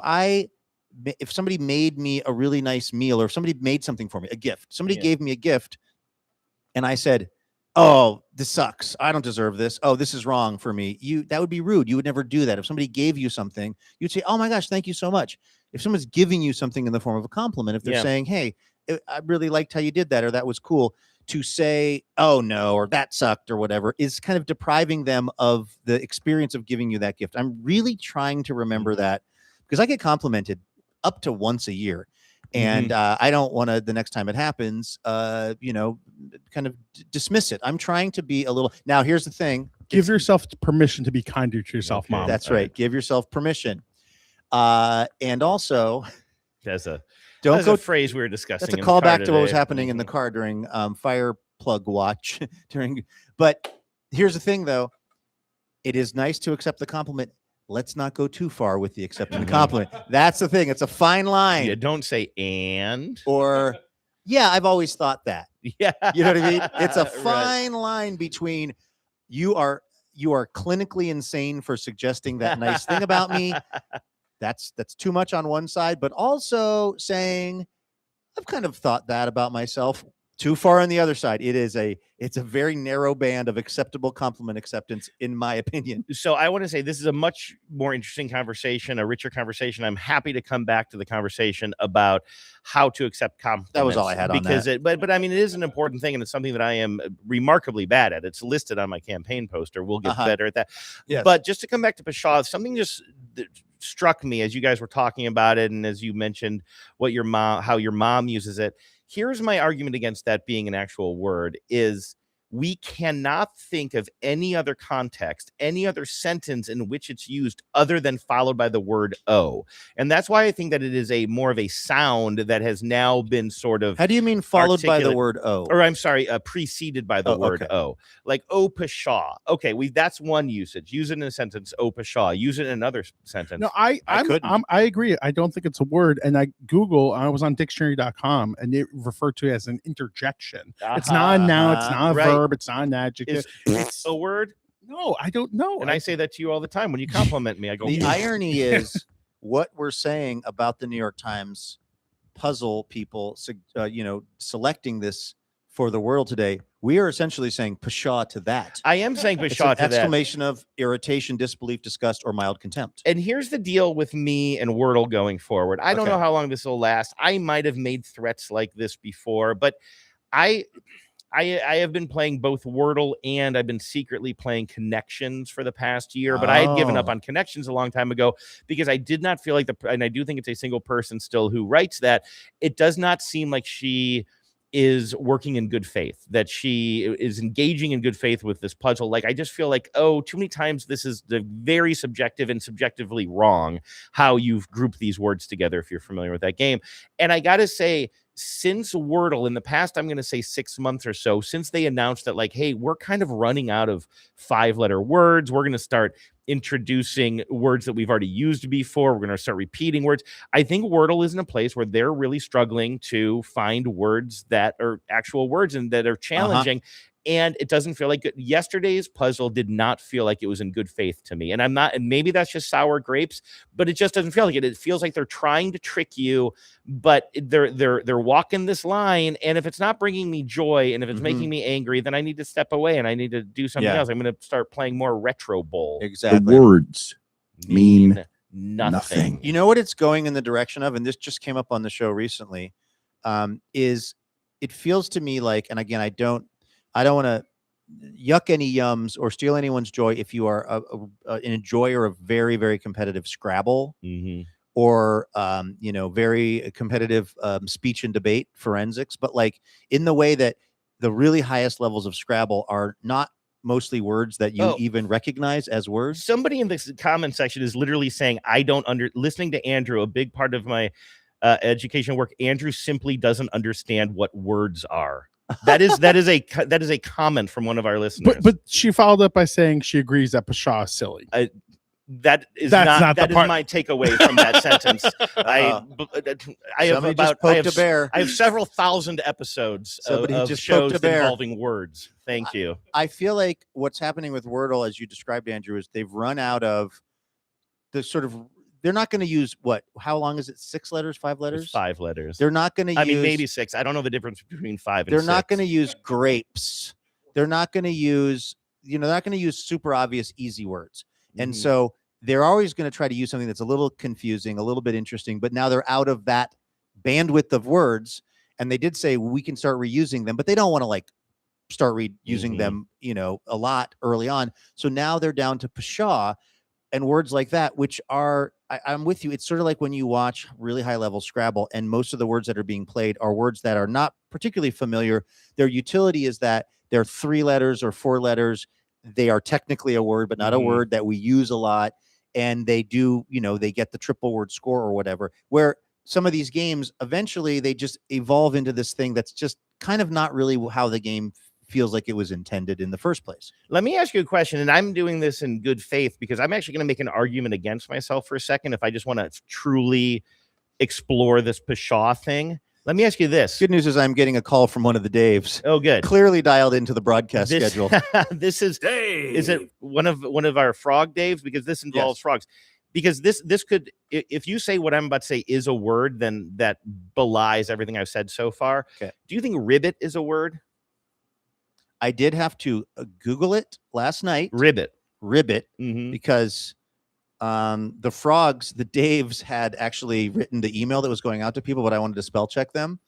somebody made me a really nice meal, or if somebody made something for me, a gift, somebody gave me a gift, and I said, oh, this sucks, I don't deserve this, oh, this is wrong for me, that would be rude. You would never do that. If somebody gave you something, you'd say, oh my gosh, thank you so much. If someone's giving you something in the form of a compliment, if they're saying, hey, I really liked how you did that, or that was cool, to say, oh no, or that sucked, or whatever, is kind of depriving them of the experience of giving you that gift. I'm really trying to remember that, because I get complimented up to once a year. And I don't want to, the next time it happens, kind of dismiss it. I'm trying to be a little, now here's the thing. Give yourself permission to be kinder to yourself, Mom. That's right. Give yourself permission. And also, that's a phrase we were discussing. That's a callback to what was happening in the car during fire plug watch. But here's the thing, though. It is nice to accept the compliment. Let's not go too far with the accepting the compliment. That's the thing. It's a fine line. Yeah, don't say and. Or, yeah, I've always thought that. Yeah. You know what I mean? It's a fine line between you are clinically insane for suggesting that nice thing about me. That's too much on one side, but also saying, I've kind of thought that about myself. Too far on the other side. It's a very narrow band of acceptable compliment acceptance, in my opinion. So I want to say this is a much more interesting conversation, a richer conversation. I'm happy to come back to the conversation about how to accept compliments. That was all I had on that. But I mean, it is an important thing, and it's something that I am remarkably bad at. It's listed on my campaign poster. We'll get better at that. Yes. But just to come back to Pshaw, something just struck me as you guys were talking about it, and as you mentioned how your mom uses it. Here's my argument against that being an actual word is we cannot think of any other context, any other sentence in which it's used other than followed by the word "o." And that's why I think that it is more of a sound that has now been sort of. How do you mean followed by the word "o"? Or I'm sorry, preceded by the word "o." Like "oh pshaw." Okay, that's one usage. Use it in a sentence, "oh pshaw." Use it in another sentence. No, I agree. I don't think it's a word. And I was on dictionary.com, and it referred to it as an interjection. It's not a noun. It's not a verb. It's not an adjective. It's a word. No, I don't know. And I say that to you all the time when you compliment me. I go. The irony is, what we're saying about the New York Times puzzle people, selecting this for the world today, we are essentially saying pshaw to that. I am saying It's pshaw an to that. exclamation of irritation, disbelief, disgust, or mild contempt. And here's the deal with me and Wordle going forward. I don't know how long this will last. I might have made threats like this before, but I have been playing both Wordle and I've been secretly playing Connections for the past year, but I had given up on Connections a long time ago because I did not feel like and I do think it's a single person still who writes that. It does not seem like she is working in good faith, that she is engaging in good faith with this puzzle. Like, I just feel like, too many times this is the very subjective and subjectively wrong how you've grouped these words together, if you're familiar with that game. And I got to say, since Wordle in the past, I'm going to say 6 months or so, since they announced that, like, hey, we're kind of running out of 5-letter words, we're going to start introducing words that we've already used before. We're going to start repeating words. I think Wordle is in a place where they're really struggling to find words that are actual words and that are challenging. And it doesn't feel like yesterday's puzzle did not feel like it was in good faith to me. And I'm not, and maybe that's just sour grapes, but it just doesn't feel like it. It feels like they're trying to trick you, but they're walking this line. And if it's not bringing me joy and if it's making me angry, then I need to step away and I need to do something else. I'm going to start playing more Retro Bowl. Exactly. The words mean nothing. You know what it's going in the direction of, and this just came up on the show recently, is it feels to me like, and again, I don't want to yuck any yums or steal anyone's joy if you are an enjoyer of very, very competitive Scrabble or, very competitive speech and debate forensics. But like in the way that the really highest levels of Scrabble are not mostly words that you even recognize as words. Somebody in this comment section is literally saying, listening to Andrew, a big part of my education work, Andrew simply doesn't understand what words are. That is a comment from one of our listeners. But she followed up by saying she agrees that pshaw is silly. That is not my takeaway from that sentence. I have several thousand episodes of shows involving words. Thank you. I feel like what's happening with Wordle, as you described, Andrew, is they've run out of the sort of. They're not going to use how long is it? 6 letters, 5 letters? It's 5 letters. They're not going to use. I mean, maybe 6. I don't know the difference between 5 and 6. They're not going to use grapes. They're not going to use, they're not going to use super obvious, easy words. And so they're always going to try to use something that's a little confusing, a little bit interesting, but now they're out of that bandwidth of words. And they did say we can start reusing them, but they don't want to start reusing them, a lot early on. So now they're down to pshaw and words like that, which are, I'm with you. It's sort of like when you watch really high level Scrabble and most of the words that are being played are words that are not particularly familiar. Their utility is that they're 3 letters or 4 letters. They are technically a word, but not a word that we use a lot. And they do, they get the triple word score or whatever, where some of these games, eventually they just evolve into this thing that's just kind of not really how the game feels like it was intended in the first place. Let me ask you a question, and I'm doing this in good faith because I'm actually going to make an argument against myself for a second if I just want to truly explore this pshaw thing. Let me ask you this. Good news is I'm getting a call from one of the Daves. Oh, good. Clearly dialed into the broadcast schedule. This is Dave. Is it one of our frog Daves? Because this involves frogs. Because this could, if you say what I'm about to say is a word, then that belies everything I've said so far. Okay. Do you think ribbit is a word? I did have to Google it last night. Ribbit. Because the frogs, the Daves, had actually written the email that was going out to people, but I wanted to spell check them.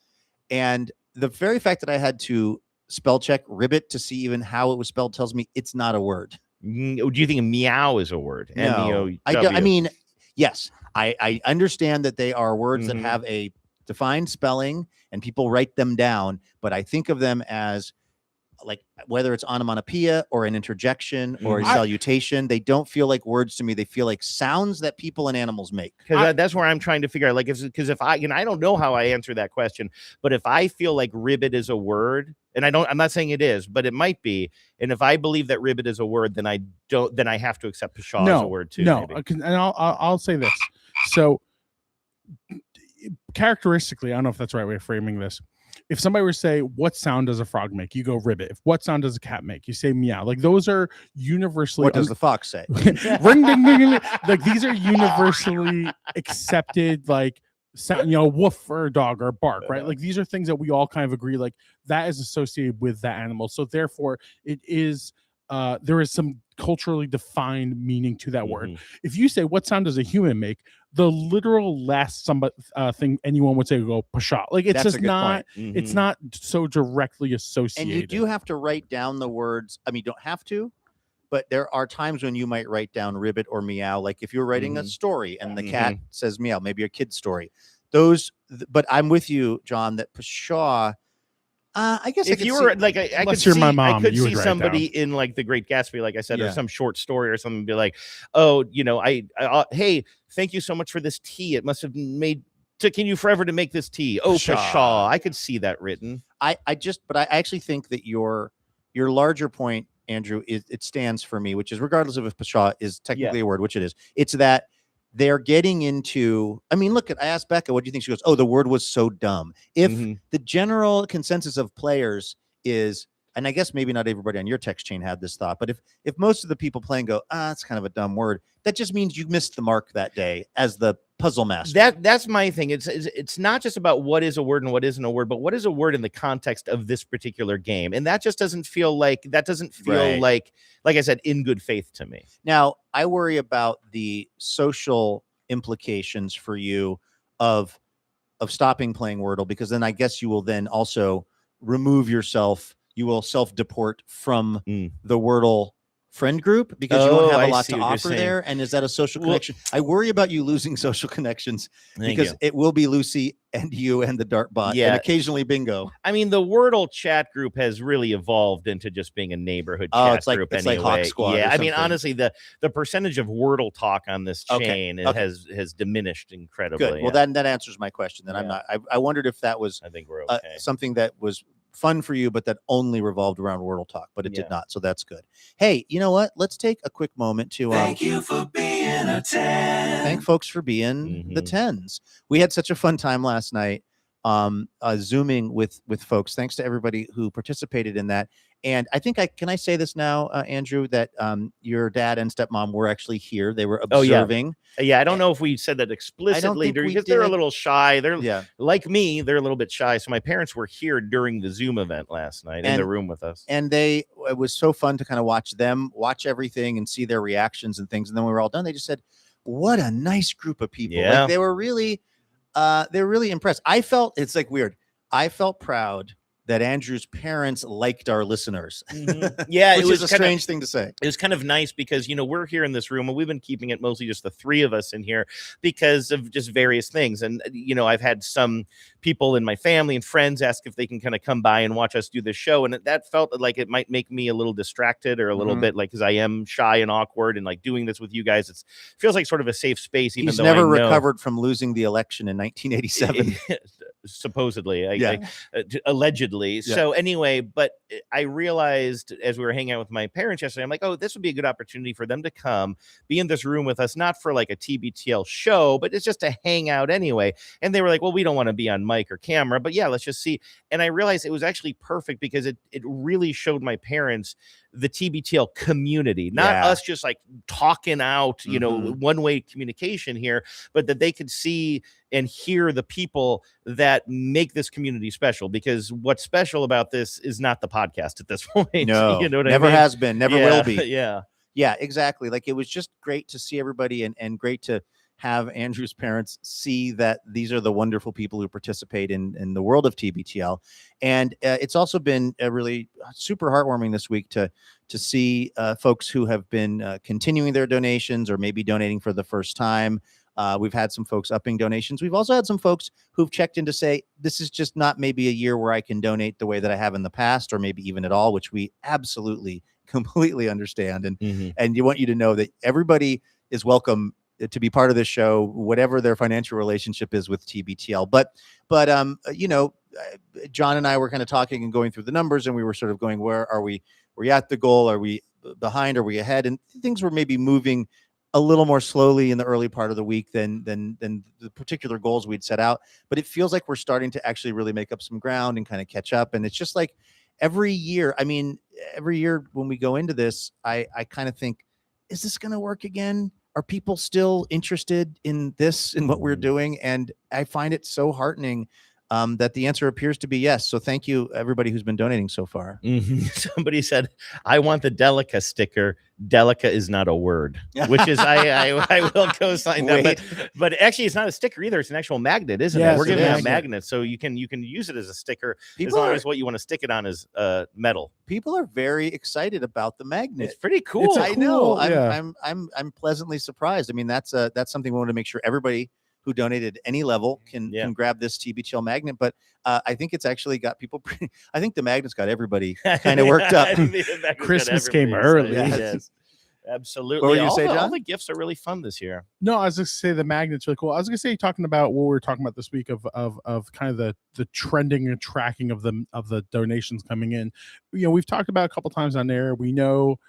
And the very fact that I had to spell check ribbit to see even how it was spelled tells me it's not a word. Do you think meow is a word? No. I mean, yes, I understand that they are words that have a defined spelling and people write them down, but I think of them as like whether it's onomatopoeia or an interjection or a salutation, they don't feel like words to me. They feel like sounds that people and animals make. Because that's where I'm trying to figure out, because if I don't know how I answer that question, but if I feel like ribbit is a word, and I'm not saying it is, but it might be, and if I believe that ribbit is a word, then I have to accept pshaw as a word too. No, maybe. And I'll say this. So characteristically, I don't know if that's the right way of framing this. if somebody were to say, what sound does a frog make? You go ribbit. If what sound does a cat make? You say meow. Like those are universally. What does the fox say? Ring, ding, ding, ding. Like these are universally accepted, like sound, woof or a dog or bark, right? Like these are things that we all kind of agree, like that is associated with that animal. So therefore it is, there is some culturally defined meaning to that word. If you say, what sound does a human make? The literal last thing anyone would say would go pshaw. Like it's That's just a good not, point. it's not so directly associated. And you do have to write down the words. I mean, you don't have to, but there are times when you might write down ribbit or meow. Like if you're writing a story and the cat says meow, maybe a kid's story. But I'm with you, John, that pshaw. I guess if you were like, I could see, my mom, I could you see would somebody in like The Great Gatsby, like I said, Yeah. or some short story or something, be like, oh, hey, thank you so much for this tea. It must have taken you forever to make this tea. Oh, pshaw. I could see that written. I actually think that your larger point, Andrew, it stands for me, which is regardless of if pshaw is technically a word, which it is. It's that they're getting into, I mean, look, I asked Becca, what do you think? She goes, oh, the word was so dumb. If the general consensus of players is, and I guess maybe not everybody on your text chain had this thought, but if most of the people playing go, it's kind of a dumb word, that just means you missed the mark that day as the puzzle master. That's my thing. It's not just about what is a word and what isn't a word, but what is a word in the context of this particular game. And that just doesn't feel like like I said, in good faith to me. Now, I worry about the social implications for you of stopping playing Wordle, because then I guess you will then also remove yourself. You will self-deport from the Wordle friend group because you won't have a lot to offer there. And is that a social connection? I worry about you losing social connections because it will be Lucy and you and the Dartbot and occasionally Bingo. I mean, the Wordle chat group has really evolved into just being a neighborhood chat group anyway. Like Hawk Squad. Yeah, I mean, honestly, the percentage of Wordle talk on this chain has diminished incredibly. Good. Well, that answers my question. Then I'm not. I wondered if that was. I think we're okay. Something that was fun for you, but that only revolved around Wordle talk, but it did not. So that's good. Hey, you know what? Let's take a quick moment to Thank you for being a 10. Thank folks for being the 10s. We had such a fun time last night, Zooming with folks. Thanks to everybody who participated in that. And I think can I say this now, Andrew, that your dad and stepmom were actually here. They were observing. Yeah, I don't know if we said that explicitly because they're a little shy. They're like me, they're a little bit shy. So my parents were here during the Zoom event last night in the room with us. And it was so fun to kind of watch them watch everything and see their reactions and things. And then when we were all done, they just said, what a nice group of people. Yeah. Like they were really impressed. I felt, it's like weird. I felt proud that Andrew's parents liked our listeners. Yeah, which it was a strange thing to say. It was kind of nice because, we're here in this room and we've been keeping it mostly just the three of us in here because of just various things. And, I've had some people in my family and friends ask if they can kind of come by and watch us do this show. And that felt like it might make me a little distracted or a little bit like, because I am shy and awkward and like doing this with you guys. It feels like sort of a safe space. Even He's though never recovered from losing the election in 1987. Supposedly, allegedly. Yeah. So anyway, but I realized as we were hanging out with my parents yesterday, I'm like, oh, this would be a good opportunity for them to come be in this room with us, not for like a TBTL show, but it's just to hang out anyway. And they were like, well, we don't want to be on mic or camera, but yeah, let's just see. And I realized it was actually perfect because it really showed my parents the TBTL community, not us just like talking out, one-way communication here, but that they could see and hear the people that make this community special, because what's special about this is not the podcast at this point. No, you know what never I mean? has been, never will be. Yeah, exactly. Like it was just great to see everybody and great to have Andrew's parents see that these are the wonderful people who participate in the world of TBTL. And it's also been really super heartwarming this week to see folks who have been continuing their donations or maybe donating for the first time. We've had some folks upping donations. We've also had some folks who've checked in to say, this is just not maybe a year where I can donate the way that I have in the past, or maybe even at all, which we absolutely, completely understand. And you want you to know that everybody is welcome to be part of this show, whatever their financial relationship is with TBTL. But John and I were kind of talking and going through the numbers, and we were sort of going, where are we? Are we at the goal? Are we behind? Are we ahead? And things were maybe moving a little more slowly in the early part of the week than the particular goals we'd set out. But it feels like we're starting to actually really make up some ground and kind of catch up. And it's just like every year, I mean, every year when we go into this, I kind of think, is this going to work again? Are people still interested in this, in what we're doing? And I find it so heartening that the answer appears to be yes. So thank you, everybody who's been donating so far. Somebody said, I want the Delica sticker. Delica is not a word, which is, I will co-sign that. But actually, it's not a sticker either. It's an actual magnet, isn't it? We're giving out magnets, so you can use it as a sticker as long as what you want to stick it on is metal. People are very excited about the magnet. It's pretty cool. I know. I'm pleasantly surprised. I mean, that's something we want to make sure everybody who donated any level can grab this TBTL magnet. But I think it's actually got people I think the magnet's got everybody kind of worked up. Christmas came early. Yes. Absolutely. What were you say, John? All the gifts are really fun this year. No, I was going to say the magnet's really cool. I was going to say, talking about what we were talking about this week of kind of the trending and tracking of the donations coming in. You know, we've talked about a couple times on there. We know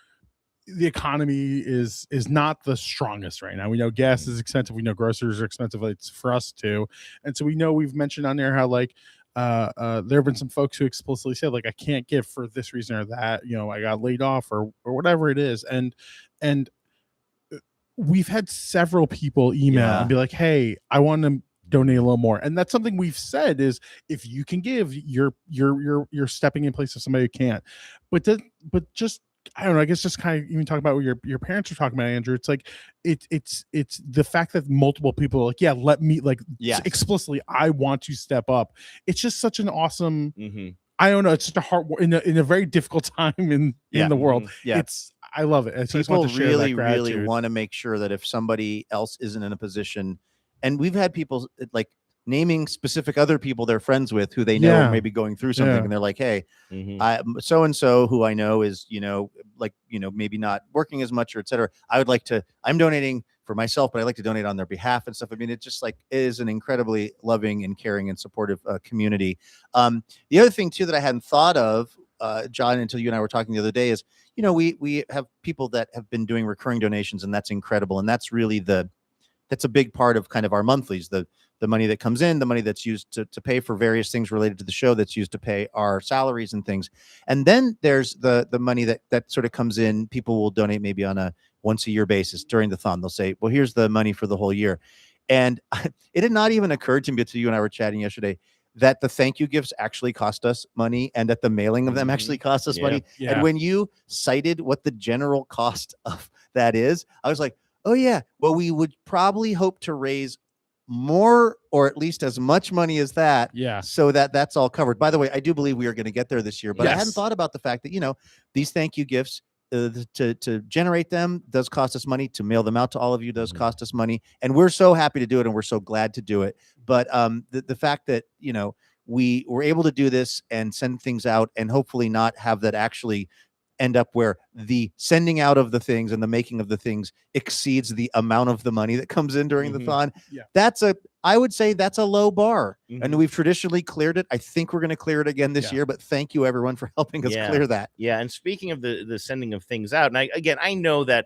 the economy is not the strongest right now. We know gas is expensive. We know groceries are expensive. It's for us too. And so we know, we've mentioned on there how like there have been some folks who explicitly said like, I can't give for this reason or that, you know, I got laid off or whatever it is. And we've had several people email and be like, hey, I want to donate a little more. And that's something we've said is, if you can give, you're stepping in place of somebody who can't. But just, I don't know, I guess just kind of even talk about what your parents are talking about, Andrew. It's like it's the fact that multiple people are like, yeah, let me explicitly, I want to step up. It's just such an awesome I don't know, it's just a heart in a very difficult time in the world. I love it. So people really want to make sure that if somebody else isn't in a position, and we've had people like naming specific other people they're friends with who they know are maybe going through something, and they're like, hey, so and so who I know is, maybe not working as much or etc. I'm donating for myself, but I'd like to donate on their behalf and stuff. I mean, it just like is an incredibly loving and caring and supportive community. The other thing too that I hadn't thought of, John, until you and I were talking the other day, is we have people that have been doing recurring donations, and that's incredible, and that's really that's a big part of kind of our monthlies, the money that comes in, the money that's used to pay for various things related to the show, that's used to pay our salaries and things. And then there's the money that sort of comes in. People will donate maybe on a once a year basis during the thon. They'll say, well, here's the money for the whole year. And it had not even occurred to me until you and I were chatting yesterday that the thank you gifts actually cost us money, and that the mailing of them actually cost us money. And when you cited what the general cost of that is, I was like, oh yeah, well, we would probably hope to raise more or at least as much money as that, so that's all covered. By the way, I do believe we are going to get there this year, but I hadn't thought about the fact that these thank you gifts, to generate them does cost us money, to mail them out to all of you does cost us money, and we're so happy to do it, and we're so glad to do it. But the fact that we were able to do this and send things out, and hopefully not have that actually end up where the sending out of the things and the making of the things exceeds the amount of the money that comes in during the thon. I would say that's a low bar, and we've traditionally cleared it. I think we're going to clear it again this year, but thank you everyone for helping us clear that. And speaking of the sending of things out, and I know that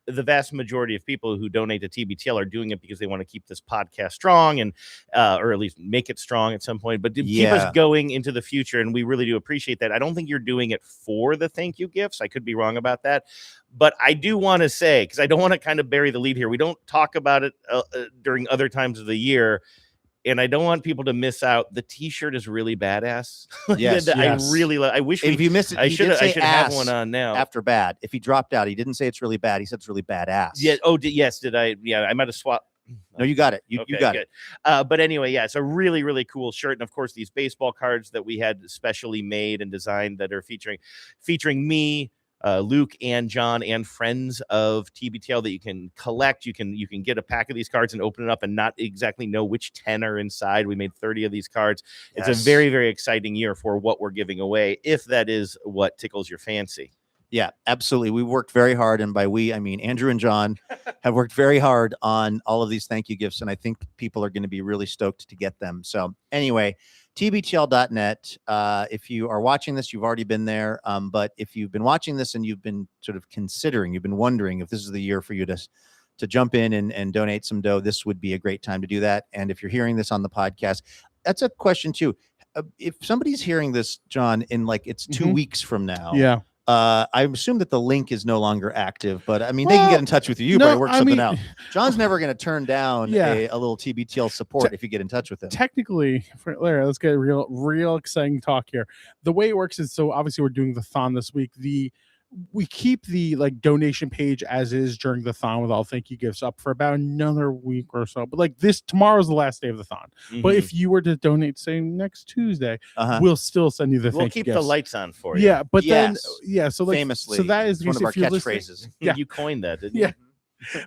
the vast majority of people who donate to TBTL are doing it because they want to keep this podcast strong, and or at least make it strong at some point, but to keep us going into the future. And we really do appreciate that. I don't think you're doing it for the thank you gifts. I could be wrong about that, but I do want to say, because I don't want to kind of bury the lead here, we don't talk about it during other times of the year. And I don't want people to miss out. The T-shirt is really badass. I wish if you missed it, I should have one on now. After bad, if he dropped out, he didn't say it's really bad. He said it's really badass. Yeah. Oh, yes. Did I? Yeah, I might have swapped. No, you got it. You got it. But anyway, it's a really, really cool shirt. And of course, these baseball cards that we had specially made and designed that are featuring me, Luke and John, and friends of TBTL that you can collect. You can get a pack of these cards and open it up and not exactly know which 10 are inside. We made 30 of these cards. It's a very, very exciting year for what we're giving away, if that is what tickles your fancy. Yeah, absolutely. We worked very hard, and by we, I mean Andrew and John have worked very hard on all of these thank you gifts, and I think people are going to be really stoked to get them. So anyway, TBTL.net. If you are watching this, you've already been there. But if you've been watching this and you've been sort of considering, you've been wondering if this is the year for you to to jump in and donate some dough, this would be a great time to do that. And if you're hearing this on the podcast, that's a question too. If somebody's hearing this, John, in like it's 2 weeks from now, Yeah. I assume that the link is no longer active, but I mean, they can get in touch with you. You probably work something out. John's never going to turn down a little TBTL support if you get in touch with him. Technically, Larry, let's get real exciting talk here. The way it works is, so obviously we're doing the thon this week. We keep the like donation page as is during the thon with all thank you gifts up for about another week or so. But like tomorrow's the last day of the thon. But if you were to donate, say next Tuesday, we'll still send you the We'll thank you keep gifts. the lights on for you. Yeah, but then so like famously, so that is one of our catchphrases. catchphrases. You coined that, didn't you? Yeah.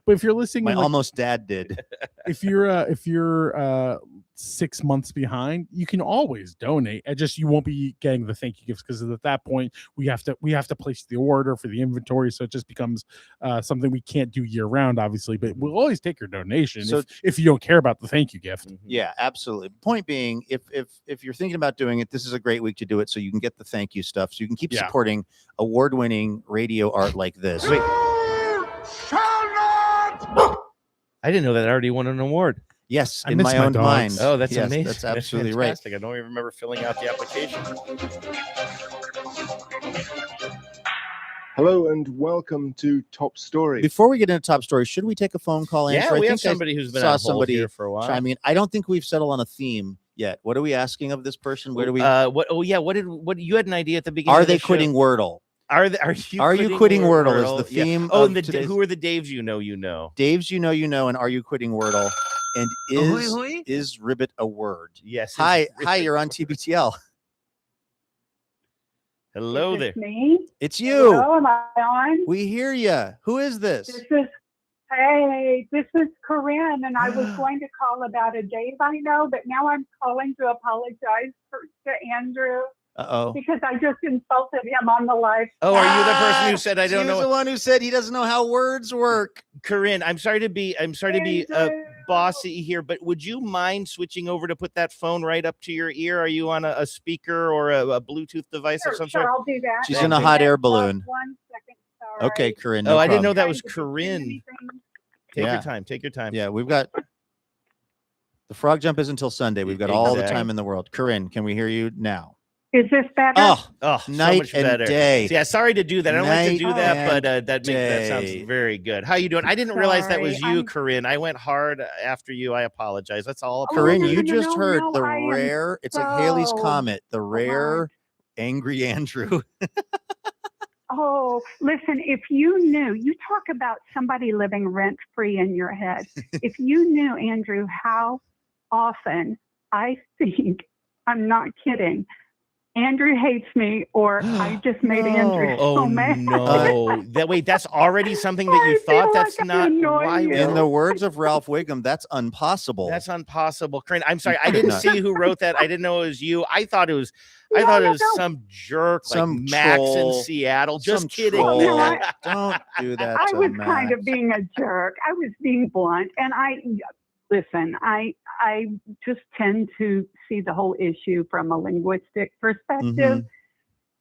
But if you're listening, My almost dad did. If you're 6 months behind, you can always donate. You won't be getting the thank you gifts because at that point we have to place the order for the inventory, so it just becomes something we can't do year round, obviously. But we'll always take your donation if you don't care about the thank you gift. Yeah, absolutely. Point being, if you're thinking about doing it, this is a great week to do it, so you can get the thank you stuff, so you can keep supporting award-winning radio art like this. Wait. I didn't know that already won an award. Yes, in my own mind. Oh, that's yes, amazing. That's absolutely fantastic. right. I don't even remember filling out the application. Hello and welcome to Top Story. Before we get into Top Story, should we take a phone call? Yeah, answer? we I have think somebody who's been saw on hold here for a while. I mean, I don't think we've settled on a theme yet. What are we asking of this person? Where do we? What you had an idea at the beginning? Are of the they quitting show. Wordle? Are you quitting Wordle? Is the theme? Yeah. Oh, of and who are the Daves you know? Daves you know, and are you quitting Wordle? And is ribbit a word? Yes. Hi, you're on TBTL. Hello Is there. this me? It's you. Hello, am I on? We hear you. Who is this? This is Corinne, and I was going to call about a Dave I know, but now I'm calling to apologize to Andrew. Uh-oh. Because I just insulted him on the live. Oh, are you the person who said I don't know? He was the one who said he doesn't know how words work. Corinne, I'm sorry to be bossy here, but would you mind switching over to put that phone right up to your ear? Are you on a speaker or a Bluetooth device of some sort? I'll do that. She's in a hot air balloon. 1 second. Sorry. Okay, Corinne. No, I didn't know problem. that was Corinne. Take your time. Take your time. Yeah, we've got the frog jump is until Sunday. We've got all the time in the world. Corinne, can we hear you now? Is this better? Oh, night so much and better. day. Yeah, sorry to do that. I don't like to do that, but that day. sounds very good. How you doing? I didn't realize that was Sorry, you, Corinne. I went hard after you. I apologize. That's all. Corinne, no, you no, just no, heard no, the I am rare. It's like Haley's so Comet. The rare angry Andrew. Oh, listen, if you knew, you talk about somebody living rent free in your head. If you knew, Andrew, how often I think, I'm not kidding, Andrew hates me, or I just made Andrew so mad. No. That's already something that you thought. That's not why. In the words of Ralph Wiggum, that's impossible. That's impossible. Corinne, I'm sorry. I didn't see who wrote that. I didn't know it was you. I thought it was some jerk, some like Max troll. in Seattle. Just Some kidding. troll. No, Don't do that. I to was Max. kind of being a jerk. I was being blunt. And I just tend to see the whole issue from a linguistic perspective.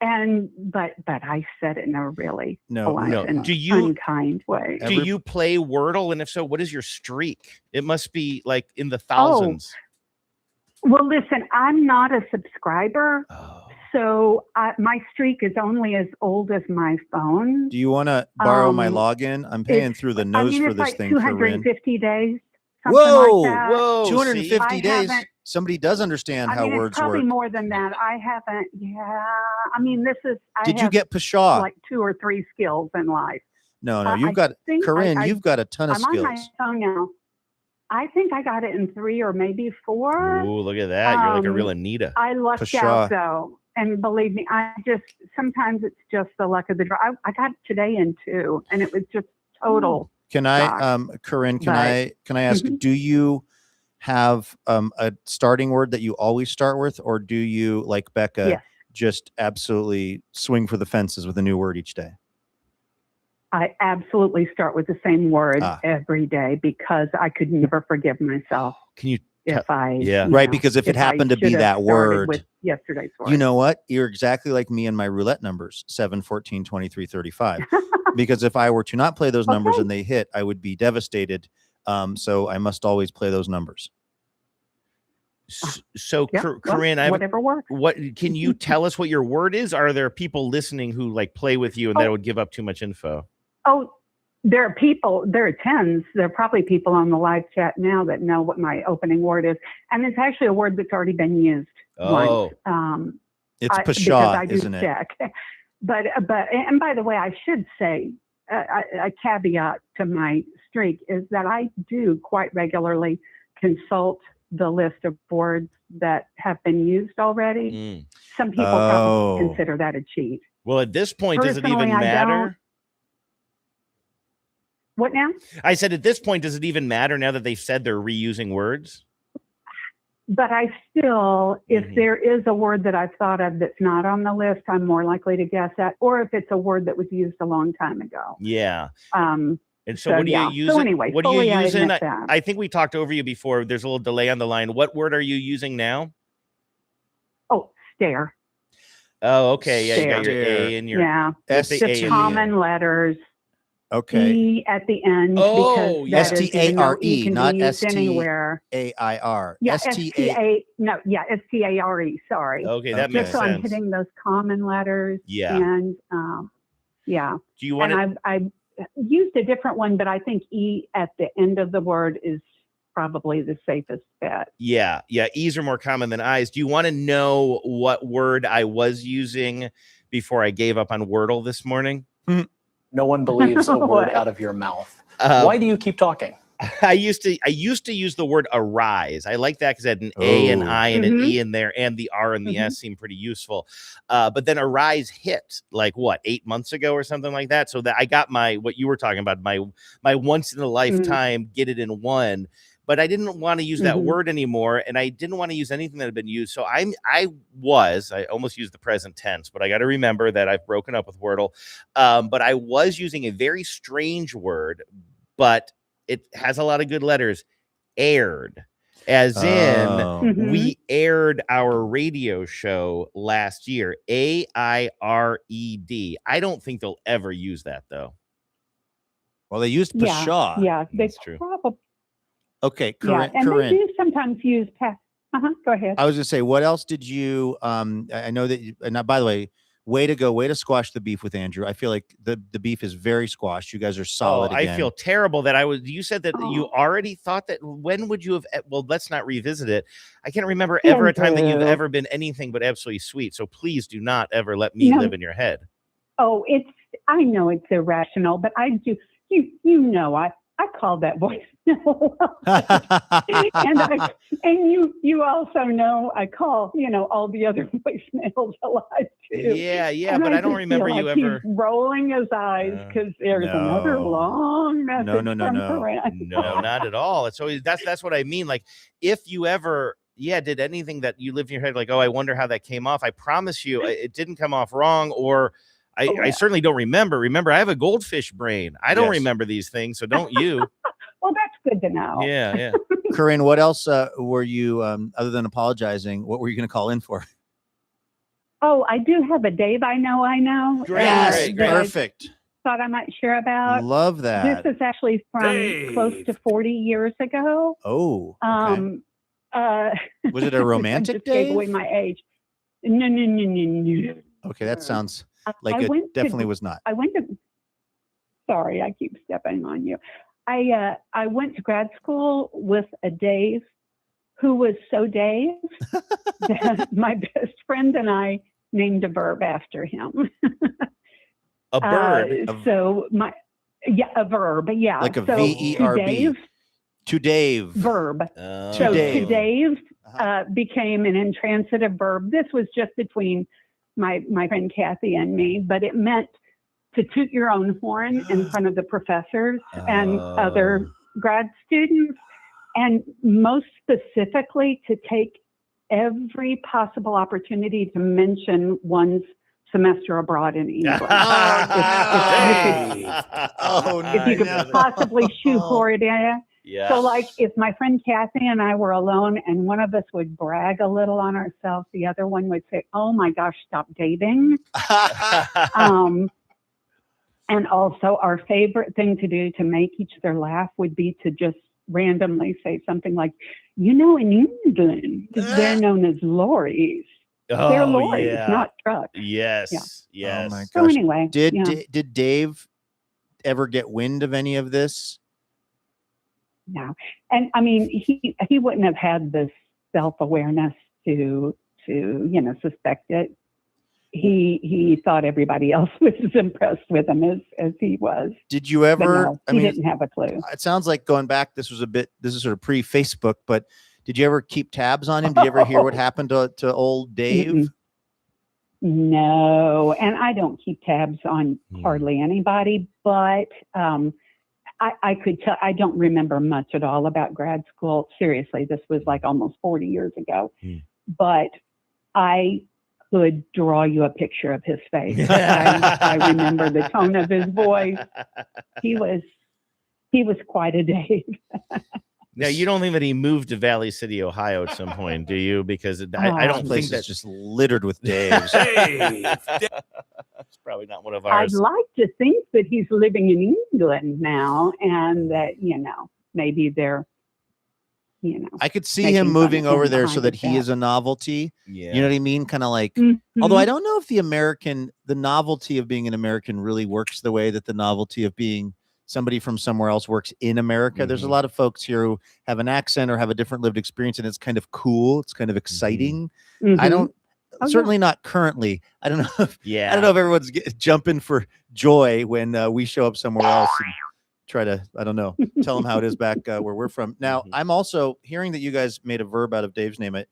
But I said it in a really polite and unkind way. Do you play Wordle? And if so, what is your streak? It must be like in the thousands. Well, listen, I'm not a subscriber. So my streak is only as old as my phone. Do you want to borrow my login? I'm paying through the nose for it's this like thing. 250 days. Whoa, like that. whoa! 250 I days. haven't- Somebody does understand how it's words probably work. more than that. I haven't. Yeah. I mean, this is. Did you get Pshaw? Like 2 or 3 skills in life. No, you've got Corinne. You've got a ton of I'm skills. on my phone now. I think I got it in 3 or maybe 4. Ooh, look at that! You're like a real Anita. I lucked out though, and believe me, sometimes it's just the luck of the draw. I got it today in 2, and it was just total. Can I, Corinne? Can I ask? Do you have a starting word that you always start with, or do you, like Becca, just absolutely swing for the fences with a new word each day? I absolutely start with the same word every day because I could never forgive myself. Can you if I right, because if it happened to be that word with yesterday's word. You know what? You're exactly like me and my roulette numbers 7, 14, 23, 35. Because if I were to not play those numbers and they hit, I would be devastated. So I must always play those numbers. So, Corinne, whatever works. What can you tell us what your word is? Are there people listening who like play with you and that would give up too much info? Oh, there are tens. There are probably people on the live chat now that know what my opening word is. And it's actually a word that's already been used once. It's because pshaw, I do isn't it? check. But and by the way, I should say a caveat to my streak is that I do quite regularly consult the list of words that have been used already. Some people probably consider that a cheat. Well, at this point, does it Personally, even I matter? don't. What now? I said, at this point, does it even matter now that they've said they're reusing words? But I still, if there is a word that I've thought of that's not on the list, I'm more likely to guess at, or if it's a word that was used a long time ago. Yeah. And so what do you use? So anyway, what are you using? I admit that. I think we talked over you before. There's a little delay on the line. What word are you using now? Oh, stare. Oh, okay. Yeah, Stare. you got your A and your the common letters. Okay. E at the end. Oh, because that is, STARE, can not be used anywhere. STAIR. Yeah, STARE. Sorry. Okay, that Just makes so I'm sense. hitting those common letters. Yeah. And yeah. Do you want And I used a different one, but I think E at the end of the word is probably the safest bet. Yeah. E's are more common than I's. Do you want to know what word I was using before I gave up on Wordle this morning? No one believes a word out of your mouth. Why do you keep talking? I used to use the word arise. I like that because it had an A, an I, and an E in there, and the R and the S seemed pretty useful. But then arise hit like 8 months ago or something like that. So that I got what you were talking about, my once in a lifetime get it in one. But I didn't want to use that word anymore, and I didn't want to use anything that had been used. So I almost used the present tense, but I got to remember that I've broken up with Wordle. But I was using a very strange word, but it has a lot of good letters. Aired, as in we aired our radio show last year. AIRED. I don't think they'll ever use that though. Well, they used pshaw. Yeah, that's true. Probably. Okay, Corinne. And they do sometimes use past. Go ahead. I was going to say, what else did you? I know that. And by the way, way to go, way to squash the beef with Andrew. I feel like the beef is very squashed. You guys are solid. I feel terrible that you said that you already thought that. When would you have? Well, let's not revisit it. I can't remember ever a time that you've ever been anything but absolutely sweet. So please do not ever let me live in your head. Oh, I know it's irrational, but I do. You know, I called that voice. and you also know I call all the other voicemails alive too. Yeah, and but I don't remember you ever he's rolling his eyes because there's another long message from Corinne. No, not at all. It's always that's what I mean. Like if you ever did anything that you lived in your head like, oh, I wonder how that came off. I promise you it didn't come off wrong, or I certainly don't remember. Remember, I have a goldfish brain. I don't remember these things, so don't you? Well, that's good to know. Yeah. Corinne, what else were you, other than apologizing, what were you going to call in for? Oh, I do have a Dave I know. Great. Perfect. Thought I might share about. Love that. This is actually from close to 40 years ago. Oh, okay. Was it a romantic Dave? Gave away my age. No. Okay, that sounds like it definitely was not. Sorry, I keep stepping on you. I went to grad school with a Dave who was so Dave that my best friend and I named a verb after him. A bird? A verb, yeah. Like a VERB. To Dave. Verb. To Dave. To Dave became an intransitive verb. This was just between my friend Kathy and me, but it meant to toot your own horn in front of the professors and other grad students, and most specifically to take every possible opportunity to mention one's semester abroad in England. If you could possibly shoehorn it in, Yeah. So, like, if my friend Kathy and I were alone and one of us would brag a little on ourselves, the other one would say, "Oh my gosh, stop dating." And also, our favorite thing to do to make each other laugh would be to just randomly say something like, in England, they're known as lorries. They're Oh, lorries, yeah. not trucks. Yes. Yeah. Yes. Oh my So gosh. anyway, Did Dave ever get wind of any of this? No. And I mean, he wouldn't have had this self-awareness to suspect it. He thought everybody else was as impressed with him as he was. Did you ever? No, I he mean, didn't have a clue. It sounds like going back. This is sort of pre-Facebook, but did you ever keep tabs on him? Did you ever hear what happened to old Dave? Mm-mm. No, and I don't keep tabs on hardly anybody, but I could tell. I don't remember much at all about grad school. Seriously, this was like almost 40 years ago, but I could draw you a picture of his face. I remember the tone of his voice. He was quite a Dave. Now, you don't think that he moved to Valley City, Ohio at some point, do you? Because I don't think that's just littered with Daves. It's probably not one of ours. I'd like to think that he's living in England now, and that maybe they're I could see making him fun moving of him over there so behind that his he back. is a novelty. Yeah. You know what I mean? Kind of like, Mm-hmm. although I don't know if the novelty of being an American really works the way that the novelty of being somebody from somewhere else works in America. There's a lot of folks here who have an accent or have a different lived experience, and it's kind of cool. It's kind of exciting. I don't, certainly not currently. I don't know if, I don't know if everyone's jumping for joy when we show up somewhere else and try to, I don't know, tell them how it is back where we're from. Now, I'm also hearing that you guys made a verb out of Dave's name. It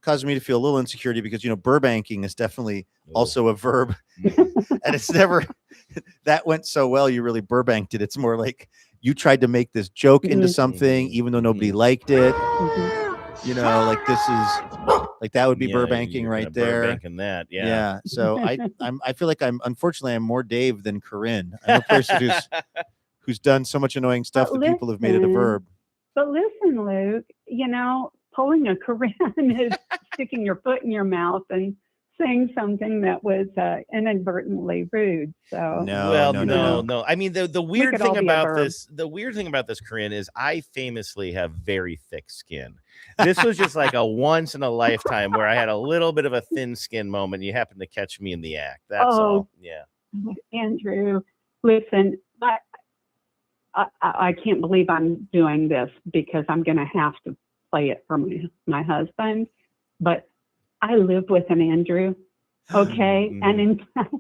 caused me to feel a little insecurity because, Burbanking is definitely also a verb. And it's never, that went so well, you really Burbanked it. It's more like you tried to make this joke into something, even though nobody liked it. Like this is, like that would be Burbanking right there. Burbanking that, yeah. Yeah. So I feel like unfortunately I'm more Dave than Corinne. I'm a person who's done so much annoying stuff that people have made it a verb. But listen, Luke, pulling a Corinne is sticking your foot in your mouth and saying something that was inadvertently rude. So no. I mean, the weird could all thing be a about verb. this, Corinne, is I famously have very thick skin. This was just like a once in a lifetime where I had a little bit of a thin skin moment. You happened to catch me in the act. That's all. Yeah. Andrew, listen, I can't believe I'm doing this because I'm going to have to play it for my husband. But I live with an Andrew, okay? And in fact,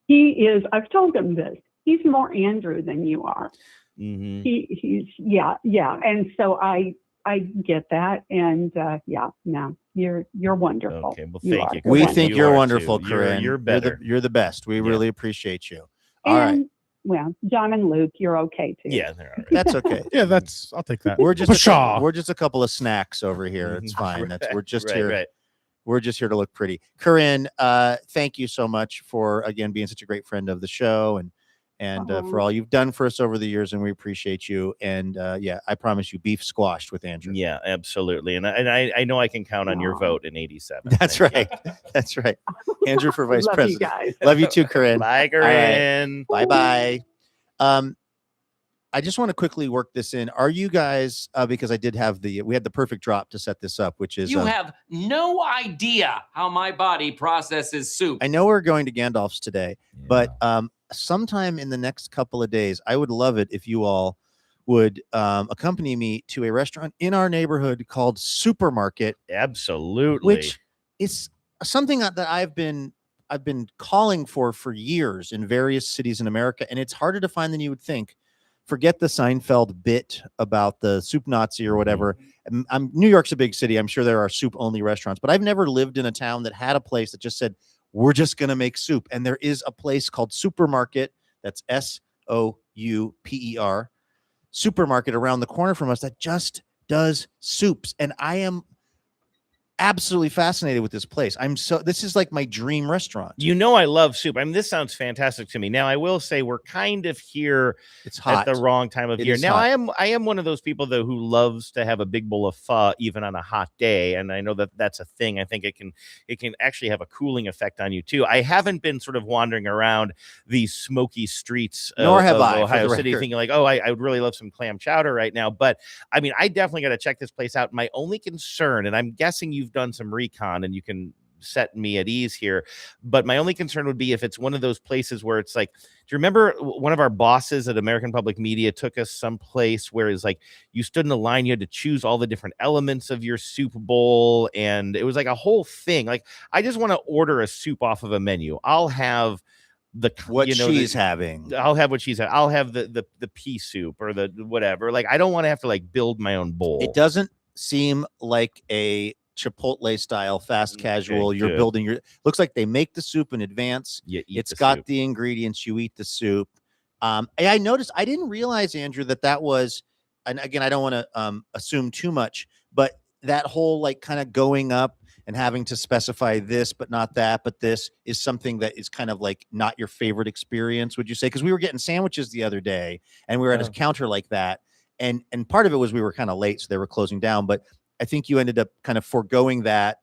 he is, I've told him this, he's more Andrew than you are. He's and so I get that, and no, you're wonderful. Okay, well, thank you. We think you're are wonderful, too. Corinne. You're better. You're the best. We really appreciate you. All right. Well, John and Luke, you're okay too. Yeah, they're all right. That's okay. Yeah, I'll take that. We're just Pshaw. we're just a couple of snacks over here. It's fine. We're just Right, here. right. We're just here to look pretty. Corinne, thank you so much for again being such a great friend of the show and for all you've done for us over the years, and we appreciate you. And I promise you, beef squashed with Andrew. Yeah, absolutely. And I know I can count on your vote in '87. That's right. That's right. Andrew for vice Love you president. guys. Love you too, Corinne. Bye, Corinne. Bye bye. I just want to quickly work this in. Are you guys, because we had the perfect drop to set this up, which is You have no idea how my body processes soup. I know we're going to Gandalf's today, but sometime in the next couple of days, I would love it if you all would accompany me to a restaurant in our neighborhood called Supermarket. Absolutely. Which is something that I've been calling for years in various cities in America, and it's harder to find than you would think. Forget the Seinfeld bit about the soup Nazi or whatever. New York's a big city. I'm sure there are soup only restaurants, but I've never lived in a town that had a place that just said, we're just going to make soup. And there is a place called Supermarket. That's SOUPER Supermarket around the corner from us that just does soups. And I am absolutely fascinated with this place. This is like my dream restaurant. I love soup. I mean, this sounds fantastic to me. Now, I will say we're kind of here It's hot. at the wrong time of It year. is Now, hot. I am one of those people though who loves to have a big bowl of pho even on a hot day, and I know that that's a thing. I think it can actually have a cooling effect on you too. I haven't been sort of wandering around these smoky streets Nor have of I, for Ohio the City record. thinking like, oh, I would really love some clam chowder right now. But I mean, I definitely got to check this place out. My only concern, and I'm guessing you've done some recon and you can set me at ease here, but my only concern would be if it's one of those places where it's like, do you remember one of our bosses at American Public Media took us someplace where it's like you stood in a line, you had to choose all the different elements of your soup bowl, and it was like a whole thing. Like, I just want to order a soup off of a menu. I'll have what she's having. I'll have what she's having. I'll have the pea soup or the whatever. Like, I don't want to have to like build my own bowl. It doesn't seem like a Chipotle style fast casual. You're good. building looks like they make the soup in advance. It's got soup. the ingredients. You eat the soup. I noticed, I didn't realize, Andrew, that was, and again, I don't want to assume too much, but that whole like kind of going up and having to specify this, but not that, but this is something that is kind of like not your favorite experience, would you say? Because we were getting sandwiches the other day and we were at a counter like that. And part of it was we were kind of late, so they were closing down. But I think you ended up kind of foregoing that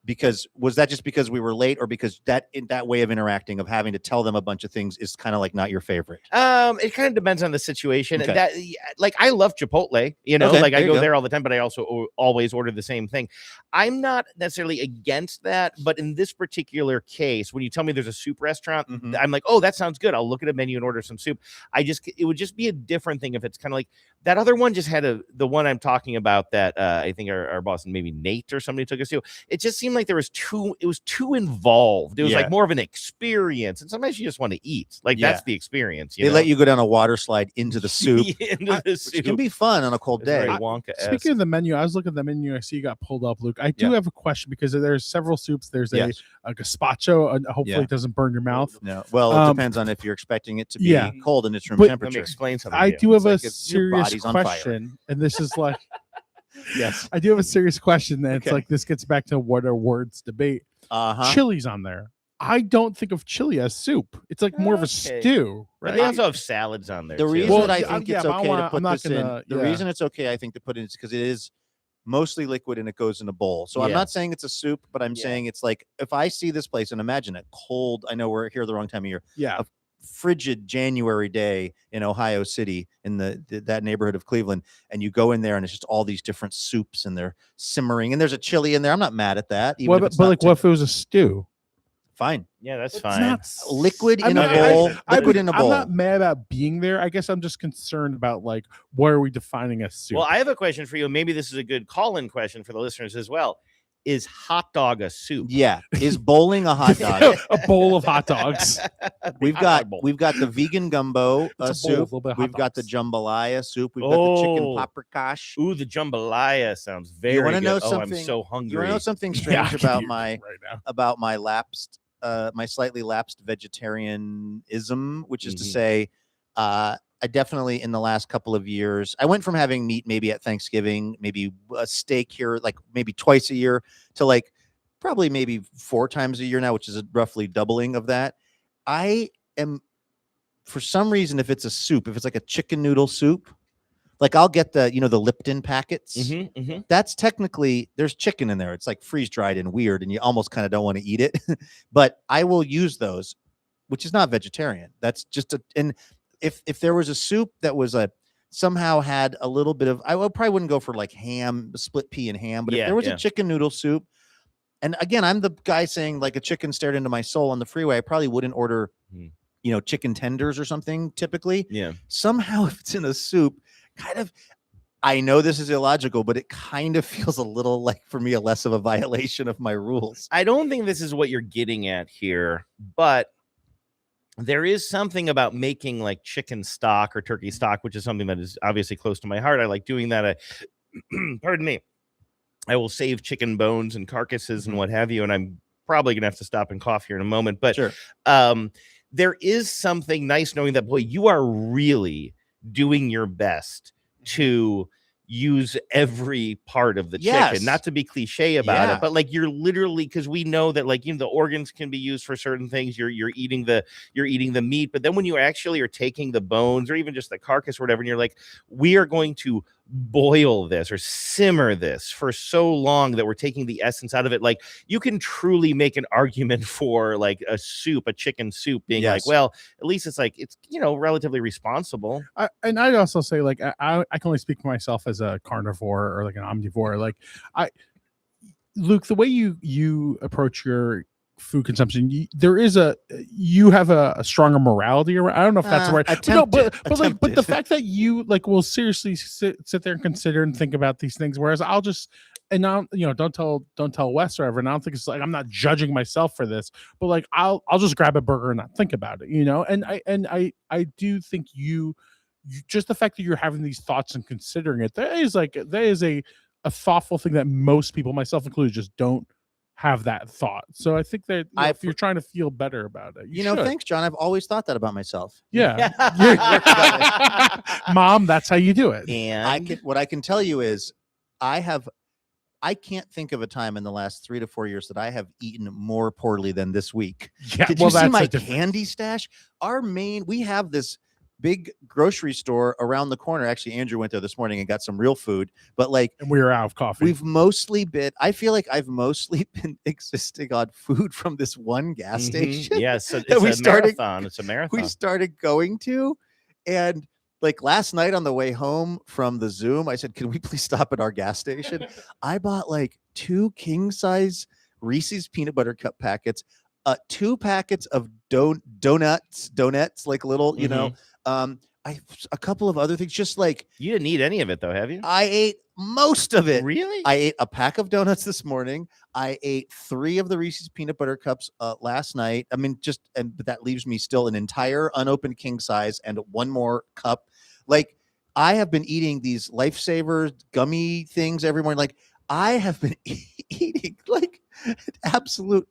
because was that just because we were late, or because that way of interacting, of having to tell them a bunch of things, is kind of like not your favorite? It kind of depends on the situation. Okay. That, like, I love Chipotle, Okay, like I there you go go. there all the time, but I also always order the same thing. I'm not necessarily against that, but in this particular case, when you tell me there's a soup restaurant, I'm like, oh, that sounds good. I'll look at a menu and order some soup. It would just be a different thing if it's kind of like that other one just had the one I'm talking about that I think our boss and maybe Nate or somebody took us to. It just seemed like it was too involved. It was like more of an experience, and sometimes you just want to eat. Like that's the experience. They let you go down a water slide into the soup, which can be fun on a cold day. Speaking of the menu, I was looking at the menu. I see you got pulled up, Luke. I do have a question because there's several soups. There's a gazpacho. Hopefully, it doesn't burn your mouth. No, well, it depends on if you're expecting it to be cold and it's room temperature. Let me explain something. I do have a It's like serious body's on fire. question, and this is like, yes, I do have a serious question. That it's like this gets back to what are words debate. Uh-huh. Chili's on there. I don't think of chili as soup. It's like more of a stew, But right? they also have salads on there. The too. reason that I think yeah, it's but I okay wanna- to put I'm not this in, gonna- the yeah. reason it's okay, I think, to put it in is because it is mostly liquid and it goes in a bowl. So I'm Yeah. not saying it's a soup, but I'm saying it's like, if I see this place and imagine a cold, I know we're here the wrong time of year. Yeah. A frigid January day in Ohio City, in that neighborhood of Cleveland, and you go in there and it's just all these different soups and they're simmering and there's a chili in there. I'm not mad at that. Even if What, it's but not like, what if it was a stew? fine. Yeah, that's It's fine. not Liquid I'm in a not- bowl. Liquid in a bowl. I'm not mad about being there. I guess I'm just concerned about like, what are we defining as soup? Well, I have a question for you. Maybe this is a good call-in question for the listeners as well. Is hot dog a soup? Yeah. Is bowling a hot dog? A bowl of hot dogs. We've got the vegan gumbo It's a bowl, soup. a little bit of hot We've got the dogs. jambalaya soup. We've got the chicken Oh. paprikash. Ooh, the jambalaya sounds very You want to good. know Oh, something? I'm so hungry. You want to know something Yeah, strange I can about hear my you right now. my slightly lapsed vegetarianism, which is to Mhm. say, I definitely in the last couple of years, I went from having meat maybe at Thanksgiving, maybe a steak here, like maybe twice a year, to like probably maybe 4 times a year now, which is a roughly doubling of that. I am, for some reason, if it's a soup, if it's like a chicken noodle soup, like I'll get the Lipton packets. That's technically, there's chicken in there. It's like freeze dried and weird, and you almost kind of don't want to eat it. But I will use those, which is not vegetarian. That's just and if there was a soup that was somehow had a little bit of, I probably wouldn't go for like ham, split pea and ham. But if there was a chicken noodle soup, and again, I'm the guy saying like a chicken stared into my soul on the freeway, I probably wouldn't order, chicken tenders or something typically. Yeah. Somehow if it's in a soup, kind of, I know this is illogical, but it kind of feels a little like, for me, a less of a violation of my rules. I don't think this is what you're getting at here, but there is something about making like chicken stock or turkey stock, which is something that is obviously close to my heart. I like doing that. Pardon me. I will save chicken bones and carcasses and what have you, and I'm probably gonna have to stop and cough here in a moment. But there is something nice knowing that, boy, you are really doing your best to use every part of the Yes. chicken. Not to be cliche about Yeah. it, but like you're literally, because we know that like the organs can be used for certain things. You're eating the meat, but then when you actually are taking the bones or even just the carcass or whatever, and you're like, we are going to boil this or simmer this for so long that we're taking the essence out of it. Like you can truly make an argument for like a chicken soup being like, well, at least it's like it's relatively responsible. And I'd also say like I can only speak for myself as a carnivore or like an omnivore. Like Luke, the way you approach your food consumption, you have a stronger morality around. I don't know if that's right. But the fact that you like will seriously sit there and consider and think about these things, whereas I'll just and now don't tell Wes or ever. And I don't think it's like I'm not judging myself for this, but like I'll just grab a burger and not think about it, And I do think you just the fact that you're having these thoughts and considering it, that is a thoughtful thing that most people, myself included, just don't have that thought. So I think that if you're trying to feel better about it, you should. Thanks, John. I've always thought that about myself. Yeah. Mom, that's how you do it. And what I can tell you is I can't think of a time in the last 3 to 4 years that I have eaten more poorly than this week. Yeah, Did you see my candy stash? We have this big grocery store around the corner. Actually, Andrew went there this morning and got some real food, but and we were out of coffee. I feel like I've mostly been existing on food from this one gas station. Yes, it's a marathon. It's a marathon. We started going to, and like last night on the way home from the Zoom, I said, "Can we please stop at our gas station?" I bought like 2 king size Reese's peanut butter cup packets, 2 packets of donuts, like little, a couple of other things, just like you didn't eat any of it though, have you? I ate most of it. Really? I ate a pack of donuts this morning. I ate 3 of the Reese's peanut butter cups last night. I mean, but that leaves me still an entire unopened king size and 1 more cup. Like I have been eating these Lifesaver gummy things every morning. Like I have been eating like absolute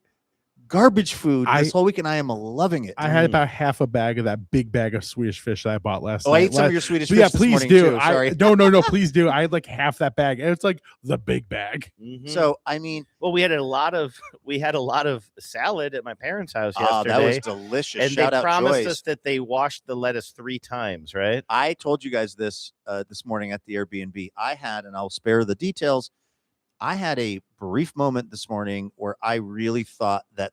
garbage food this whole week, and I am loving it. I had about half a bag of that big bag of Swedish fish that I bought last night. I ate some of your Swedish fish yeah, this please morning do. too. Sorry. No, please do. I had like half that bag, and it's like the big bag. So I mean, well, we had a lot of salad at my parents' house yesterday. That was delicious. And Shout they out promised Joyce. us that they washed the lettuce 3 times, right? I told you guys this morning at the Airbnb. and I'll spare the details. I had a brief moment this morning where I really thought that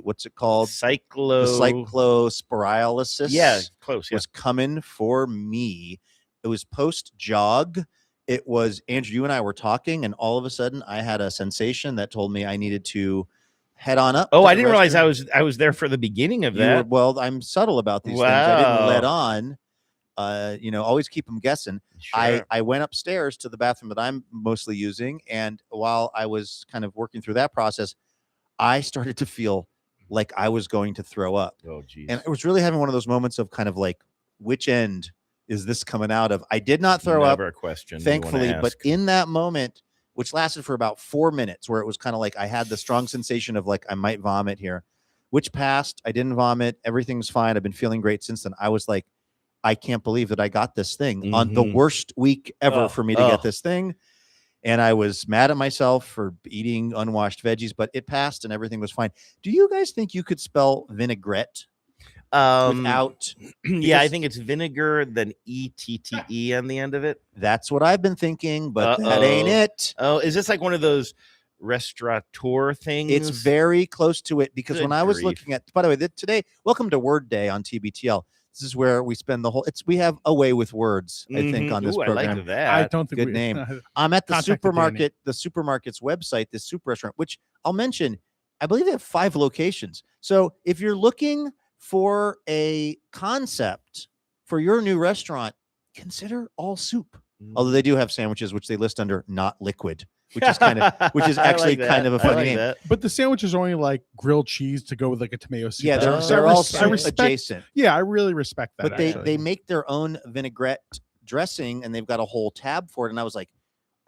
what's it called? Cyclospiralysis. Yeah, close. Yeah. Was coming for me. It was post jog. It was Andrew, you and I were talking, and all of a sudden I had a sensation that told me I needed to head on up. Oh, I didn't realize I was there for the beginning of that. Well, I'm subtle about these things. I didn't let on. Always keep them guessing. Sure. I went upstairs to the bathroom that I'm mostly using, and while I was kind of working through that process, I started to feel like I was going to throw up. Oh, geez. And I was really having one of those moments of kind of like, which end is this coming out of? I did not throw Never up, a question, thankfully, but in that moment, which lasted for about 4 minutes, where it was kind of like I had the strong sensation of like I might vomit here, which passed. I didn't vomit. Everything's fine. I've been feeling great since then. I was like, I can't believe that I got this thing on the worst week ever for me to get this thing. And I was mad at myself for eating unwashed veggies, but it passed and everything was fine. Do you guys think you could spell vinaigrette without? Yeah, I think it's vinegar, then E-T-T-E on the end of it. That's what I've been thinking, but that ain't it. Oh, is this like one of those restaurateur things? It's very close to it because Good when I was grief. looking at, by the way, today, welcome to Word Day on TBTL. This is where we spend the whole. We have a way with words, I think, on this Ooh, program. I like that. I don't think Good name. I'm at the supermarket, the supermarket's website, this soup restaurant, which I'll mention. I believe they have 5 locations. So if you're looking for a concept for your new restaurant, consider all soup. Although they do have sandwiches, which they list under not liquid, which is actually kind of a funny name. That. But the sandwiches are only like grilled cheese to go with like a tomato soup. Yeah, they're all adjacent. Yeah, I really respect that. But they make their own vinaigrette dressing, and they've got a whole tab for it. And I was like,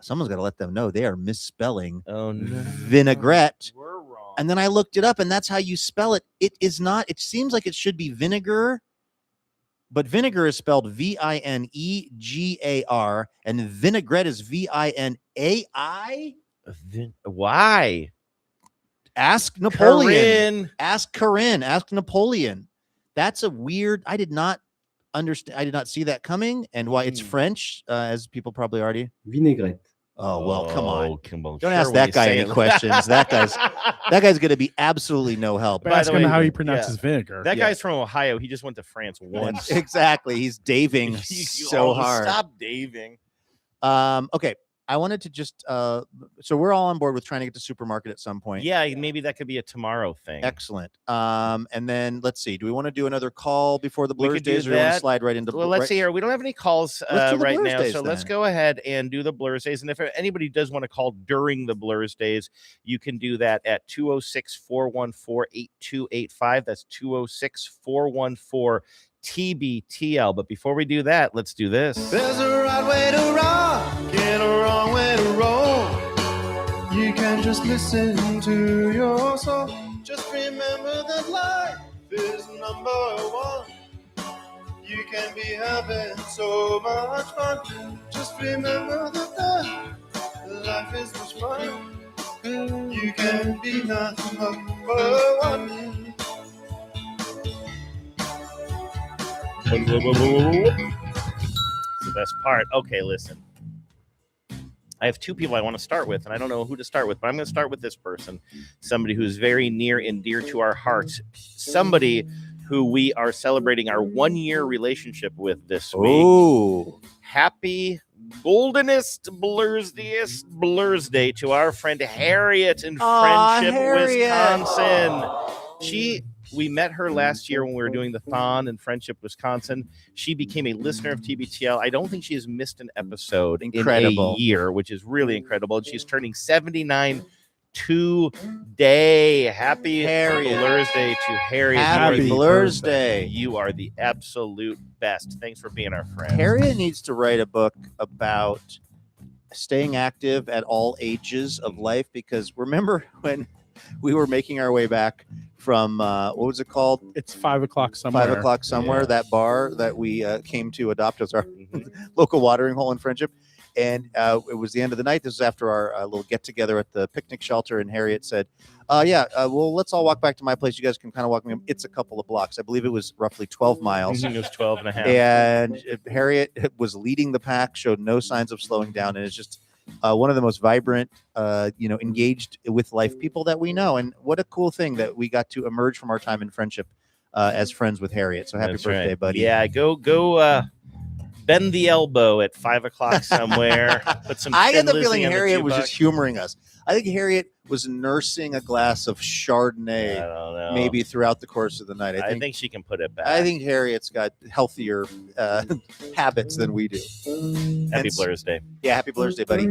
someone's got to let them know they are misspelling vinaigrette. We're wrong. And then I looked it up, and that's how you spell it. It is not. It seems like it should be vinegar, but vinegar is spelled Vinegar, and vinaigrette is Vinai. Why? Ask Napoleon. Corinne. Ask Corinne. Ask Napoleon. That's a weird. I did not understand. I did not see that coming, and why it's French, as people probably already. Vinaigrette. Oh well, come on. Don't Don't ask that guy any questions. That guy's going to be absolutely no help. But ask him how he pronounces vinegar. That guy's from Ohio. He just went to France once. Exactly. He's daving so hard. Stop daving. Okay. I wanted to just so we're all on board with trying to get to supermarket at some point. Yeah, maybe that could be a tomorrow thing. Excellent. And then let's see. Do we want to do another call before the We Blurs could do days, or do we want to that. slide right into? Well, let's see here. We don't have any calls Let's do the right Blurs now, days so let's then. go ahead and do the Blurs days. And if anybody does want to call during the Blurs days, you can do that at 206-414-8285. That's 206-414-TBTL. But before we do that, let's do this. There's a right way to rock and a wrong way to roll. You can just listen to your soul. Just remember that life is number one. You can be having so much fun. Just remember that life is much fun. You can be number one. The best part. Okay, listen. I have two people I want to start with, and I don't know who to start with, but I'm going to start with this person, somebody who's very near and dear to our hearts, somebody who we are celebrating our 1-year relationship with this week. Oh, happy goldenest Blursdiest Blurs Day to our friend Harriet in Friendship, Wisconsin. We met her last year when we were doing the Thon in Friendship, Wisconsin. She became a listener of TBTL. I don't think she has missed an episode in a year, which is really incredible. And she's turning 79 today. Happy Blurs Day to Harriet. Happy Blurs Day. You are the absolute best. Thanks for being our friend. Harriet needs to write a book about staying active at all ages of life, because remember when we were making our way back from what was it called? It's 5 o'clock somewhere. 5 o'clock somewhere. Yeah. That bar that we came to adopt as our local watering hole in Friendship, and it was the end of the night. This was after our little get together at the picnic shelter, and Harriet said, well, let's all walk back to my place. You guys can kind of walk me. It's a couple of blocks. I believe it was roughly 12 miles. It was 12 and a half. And Harriet was leading the pack, showed no signs of slowing down, and it's just one of the most vibrant, engaged with life people that we know. And what a cool thing that we got to emerge from our time in friendship as friends with Harriet. So happy That's birthday, right. buddy. Yeah, go bend the elbow at 5 o'clock somewhere. Put some I get Thin the Lizzy feeling on the Harriet was jukebox. just humoring us. I think Harriet was nursing a glass of Chardonnay I don't know. maybe throughout the course of the night. I think she can put it back. I think Harriet's got healthier habits than we do. Happy Blurs Day. Yeah, happy Blurs Day, buddy.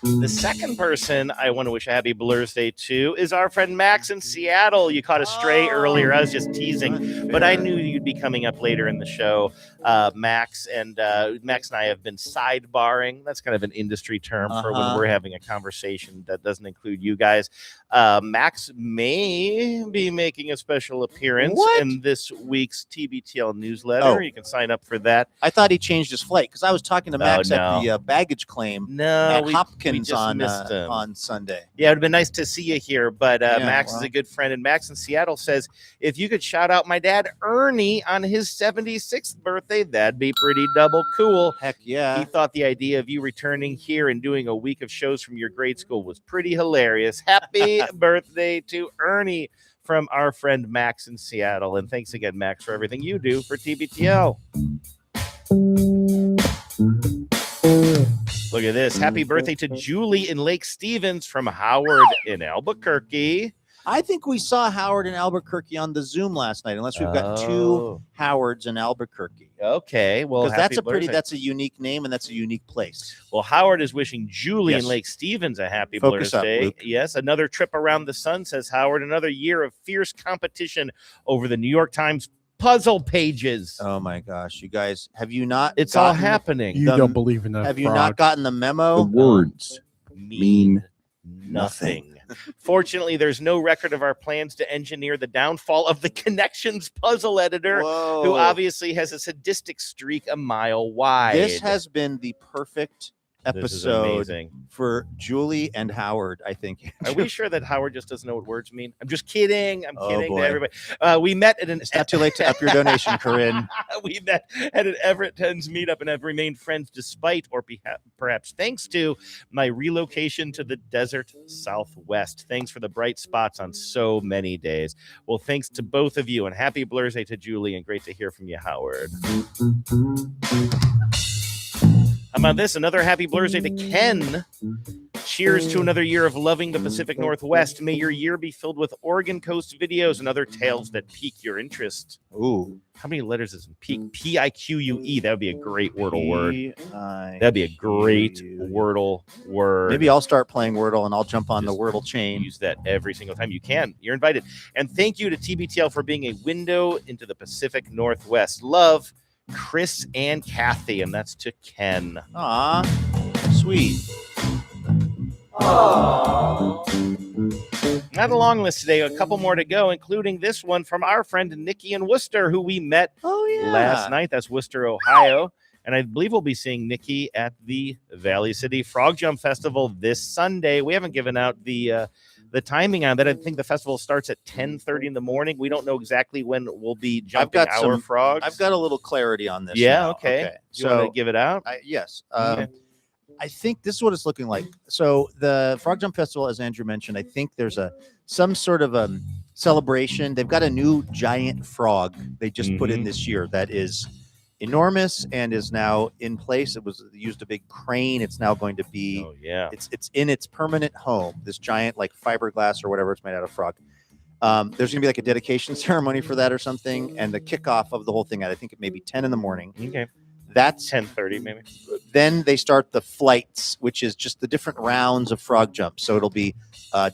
The second person I want to wish a happy Blurs Day to is our friend Max in Seattle. You caught a stray earlier. I was just teasing, but I knew you'd be coming up later in the show. Max and I have been sidebarring. That's kind of an industry term for when we're having a conversation that doesn't include you guys. Max may be making a special appearance in this week's TBTL newsletter. Oh. You can sign up for that. I thought he changed his flight because I was talking to Max no. at the baggage claim No, at Hopkins just missed him. on Sunday. Yeah, it'd been nice to see you here, but Yeah, Max is well. a good friend, and Max in Seattle says if you could shout out my dad Ernie on his 76th birthday, that'd be pretty double cool. Heck yeah. He thought the idea of you returning here and doing a week of shows from your grade school was pretty hilarious. Happy birthday to Ernie from our friend Max in Seattle, and thanks again, Max, for everything you do for TBTL. Look at this. Happy birthday to Julie in Lake Stevens from Howard in Albuquerque. I think we saw Howard in Albuquerque on the Zoom last night, unless we've got two Howards in Albuquerque. Okay, well, Because happy that's a unique name and that's a unique place. Well, Howard is wishing Julie Yes. in Lake Stevens a happy Focus up, birthday. Luke. Yes, another trip around the sun, says Howard. Another year of fierce competition over the New York Times puzzle pages. Oh my gosh, you guys, have you not? It's all gotten happening. You don't believe in that. Have you not gotten the memo? The words mean nothing. Fortunately, there's no record of our plans to engineer the downfall of the Connections puzzle editor, who obviously has a sadistic streak a mile wide. This has been the perfect This is episode amazing. for Julie and Howard, I think. Are we sure that Howard just doesn't know what words mean? I'm just kidding. I'm kidding boy. to everybody. We met at an... It's not too late to up your donation, Corinne. We met at an Everett Tens meetup and have remained friends despite, or perhaps thanks to, my relocation to the desert Southwest. Thanks for the bright spots on so many days. Well, thanks to both of you, and happy Blur's Day to Julie, and great to hear from you, Howard. How about this? Another happy Blur's Day to Ken. Cheers to another year of loving the Pacific Northwest. May your year be filled with Oregon Coast videos and other tales that pique your interest. Ooh. How many letters is in pique? P-I-Q-U-E. That would be a great Wordle word. That'd be a great Wordle word. Maybe I'll start playing Wordle and I'll jump on the Wordle chain. Use that every single time you can. You're invited. And thank you to TBTL for being a window into the Pacific Northwest. Love, Chris and Kathy, and that's to Ken. Aw, sweet. Not a long list today, a couple more to go, including this one from our friend Nikki in Worcester, who we met last night. That's Worcester, Ohio. And I believe we'll be seeing Nikki at the Valley City Frog Jump Festival this Sunday. We haven't given out the timing on that. I think the festival starts at 10:30 in the morning. We don't know exactly when we'll be jumping our frogs. I've got a little clarity on this. Yeah, now. Okay. You want to give it out? Yes. Okay. I think this is what it's looking like. So the Frog Jump Festival, as Andrew mentioned, I think there's some sort of celebration. They've got a new giant frog they just put in this year that is enormous and is now in place. It used a big crane. It's now going to be it's in its permanent home, this giant like fiberglass or whatever it's made out of frog. There's gonna be like a dedication ceremony for that or something, and the kickoff of the whole thing, I think it may be 10 in the morning. Okay. That's 10:30 maybe. Then they start the flights, which is just the different rounds of frog jumps. So it'll be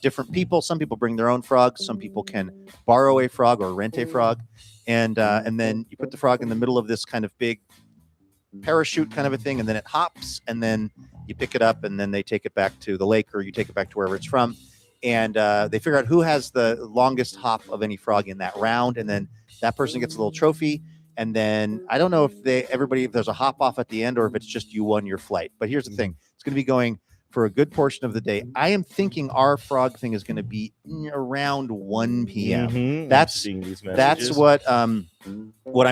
different people. Some people bring their own frogs. Some people can borrow a frog or rent a frog. And then you put the frog in the middle of this kind of big parachute kind of a thing, and then it hops, and then you pick it up, and then they take it back to the lake, or you take it back to wherever it's from. And they figure out who has the longest hop of any frog in that round, and then that person gets a little trophy. And then I don't know if if there's a hop off at the end or if it's just you won your flight. But here's the thing. It's going to be going for a good portion of the day. I am thinking our frog thing is going to be around 1 p.m. That's what I'm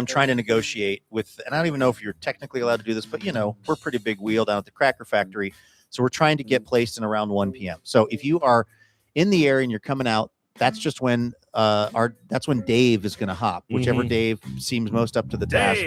trying to negotiate with. And I don't even know if you're technically allowed to do this, but we're pretty big wheel down at the Cracker Factory. So we're trying to get placed in around 1 p.m. So if you are in the area and you're coming out, that's just when that's when Dave is going to hop, whichever Dave seems most up to the task.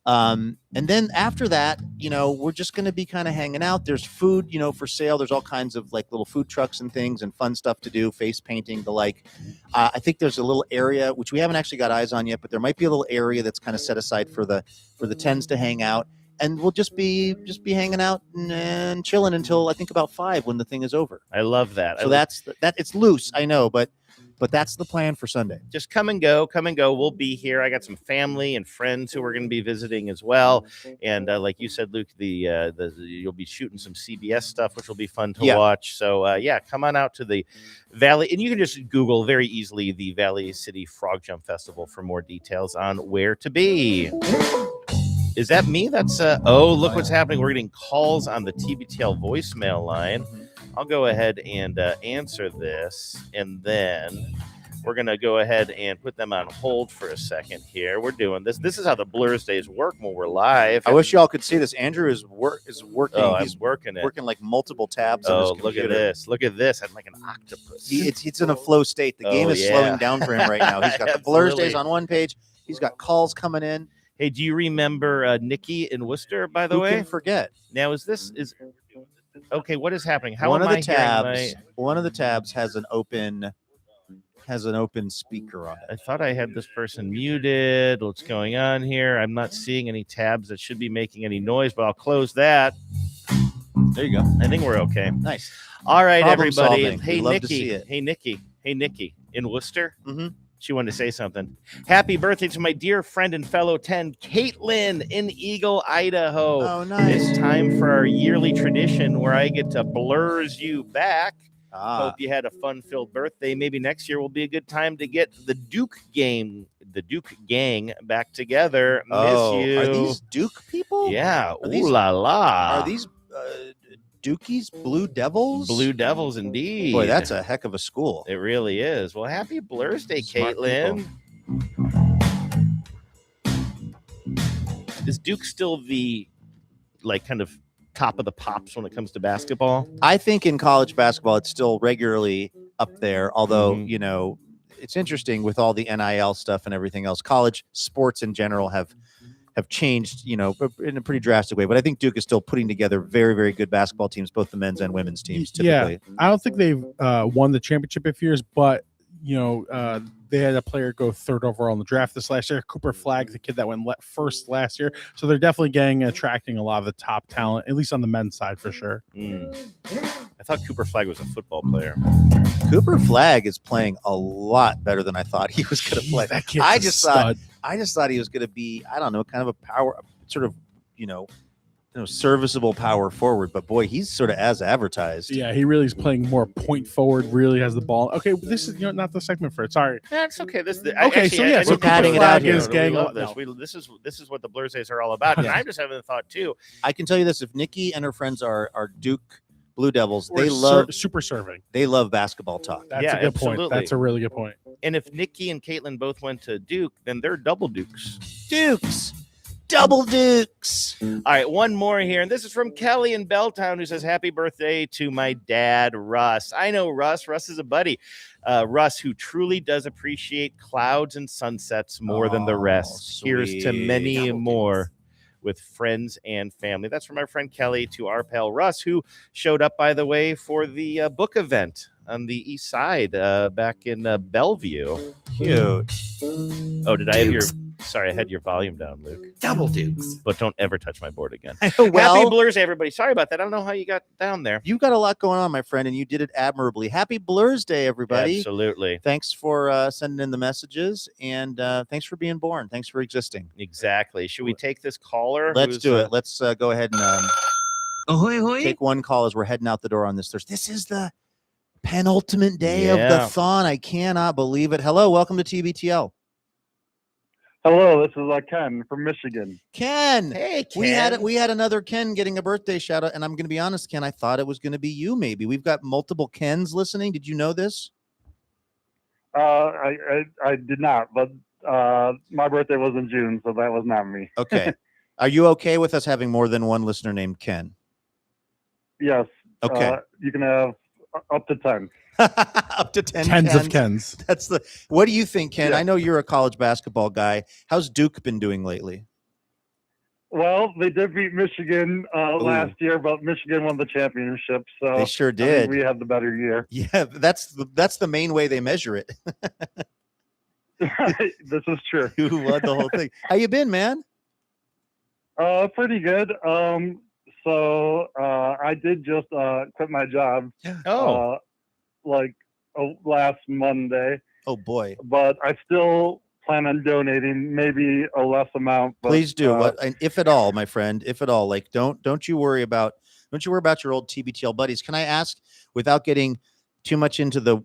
And then after that, we're just going to be kind of hanging out. There's food, for sale. There's all kinds of like little food trucks and things and fun stuff to do, face painting, the like. I think there's a little area which we haven't actually got eyes on yet, but there might be a little area that's kind of set aside for the tens to hang out. And we'll just be hanging out and chilling until I think about 5 when the thing is over. I love that. So that's it's loose, I know, but that's the plan for Sunday. Just come and go. We'll be here. I got some family and friends who are going to be visiting as well. And like you said, Luke, you'll be shooting some CBS stuff, which will be fun to watch. So come on out to the Valley, and you can just Google very easily the Valley City Frog Jump Festival for more details on where to be. Is that me? That's look what's happening. We're getting calls on the TBTL voicemail line. I'll go ahead and answer this, and then we're going to go ahead and put them on hold for a second here. We're doing this. This is how the Blur's Days work when we're live. I wish y'all could see this. Andrew is working. Oh, He's working it. Working like multiple tabs on his look computer. at this. Look at this. I'm like an octopus. It's in a flow state. The game is slowing down for him right now. He's got the Blur's Days on one page. He's got calls coming in. Hey, do you remember Nikki in Worcester, by the way? Who can forget? Now, okay, what is happening? How one am of the I tabs? One of the tabs has an open speaker on it. I thought I had this person muted. What's going on here? I'm not seeing any tabs that should be making any noise, but I'll close that. There you go. I think we're okay. Nice. All right, Problem everybody. solving. Hey, We'd love Nikki. to see it. Hey, Nikki. In Worcester? Mm-hmm. She wanted to say something. Happy birthday to my dear friend and fellow 10, Caitlin in Eagle, Idaho. Oh, nice. It's time for our yearly tradition where I get to blurs you back. Hope you had a fun-filled birthday. Maybe next year will be a good time to get the Duke gang back together. Miss you. Are these Duke people? Yeah. Are Ooh these- la la. Are these Dukies, Blue Devils? Blue Devils, indeed. Boy, that's a heck of a school. It really is. Well, happy birthday, Smart Caitlin. Is Duke still the kind of top of the pops when it comes to basketball? I think in college basketball, it's still regularly up there. Although, Mm-hmm. It's interesting with all the NIL stuff and everything else. College sports in general have changed, in a pretty drastic way. But I think Duke is still putting together very, very good basketball teams, both the men's and women's teams. Typically, Yeah, I don't think they've won the championship in years, but they had a player go third overall in the draft this last year. Cooper Flagg, the kid that went first last year. So they're definitely attracting a lot of the top talent, at least on the men's side for sure. I thought Cooper Flagg was a football player. Cooper Flagg is playing a lot better than I thought he was going to play. That kid's I a just stud. thought he was going to be, I don't know, kind of a power, sort of, serviceable power forward. But boy, he's sort of as advertised. Yeah, he really is playing more point forward. Really has the ball. Okay, this is not the segment for it. Sorry. That's okay. So we're padding it out here. Is gang. We love this. This is what the Blurs Days are all about. And I'm just having a thought too. I can tell you this: if Nikki and her friends are Duke Blue Devils, We're they love super serving. They love basketball talk. That's a good point. That's a really good point. And if Nikki and Caitlin both went to Duke, then they're double Dukes. Dukes. Double Dukes. All right, one more here. And this is from Kelly in Belltown, who says, happy birthday to my dad, Russ. I know Russ. Russ is a buddy. Russ, who truly does appreciate clouds and sunsets more than the rest. Here's to many more with friends and family. That's from our friend Kelly to our pal Russ, who showed up, by the way, for the book event on the east side back in Bellevue. Cute. Oh, did I have your... Sorry, I had your volume down, Luke. Double Dukes. But don't ever touch my board again. Well, happy Blurs, everybody. Sorry about that. I don't know how you got down there. You've got a lot going on, my friend, and you did it admirably. Happy Blurs Day, everybody. Absolutely. Thanks for sending in the messages, and thanks for being born. Thanks for existing. Exactly. Should we take this caller? Let's do it. Let's go ahead and ahoy, ahoy. Take one call as we're heading out the door on this Thursday. This is the penultimate day of the Thon. I cannot believe it. Hello, welcome to TBTL. Hello, this is Ken from Michigan. Ken. Hey, Ken. We had another Ken getting a birthday shout out, and I'm going to be honest, Ken, I thought it was going to be you. Maybe we've got multiple Kens listening. Did you know this? I did not, but my birthday was in June, so that was not me. Okay. Are you okay with us having more than one listener named Ken? Yes. Okay. You can have up to 10. Up to 10 Tens Kens. of Kens. That's the. What do you think, Ken? Yeah. I know you're a college basketball guy. How's Duke been doing lately? Well, they did beat Michigan last year, but Michigan won the championship. So They sure I did. think we had the better year. Yeah, that's the main way they measure it. This is true. Who won the whole thing? How you been, man? Pretty good. So I did just quit my job. Oh. Last Monday. Oh boy. But I still plan on donating maybe a less amount. But, Please do. And if at all, my friend, if at all, don't you worry about your old TBTL buddies. Can I ask, without getting too much into the,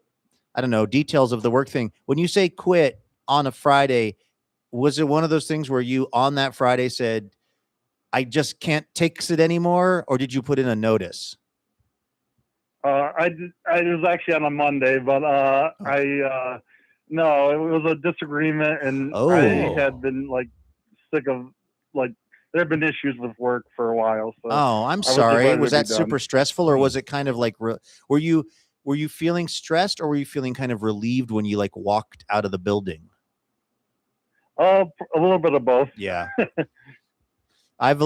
I don't know, details of the work thing, when you say quit on a Friday, was it one of those things where you on that Friday said, I just can't take it anymore, or did you put in a notice? I was actually on a Monday, but no, it was a disagreement, and I had been sick of there have been issues with work for a while. So I'm just sorry. glad Was to be that super done. stressful, or was it kind of like were you feeling stressed, or were you feeling kind of relieved when you walked out of the building? A little bit of both. Yeah. I've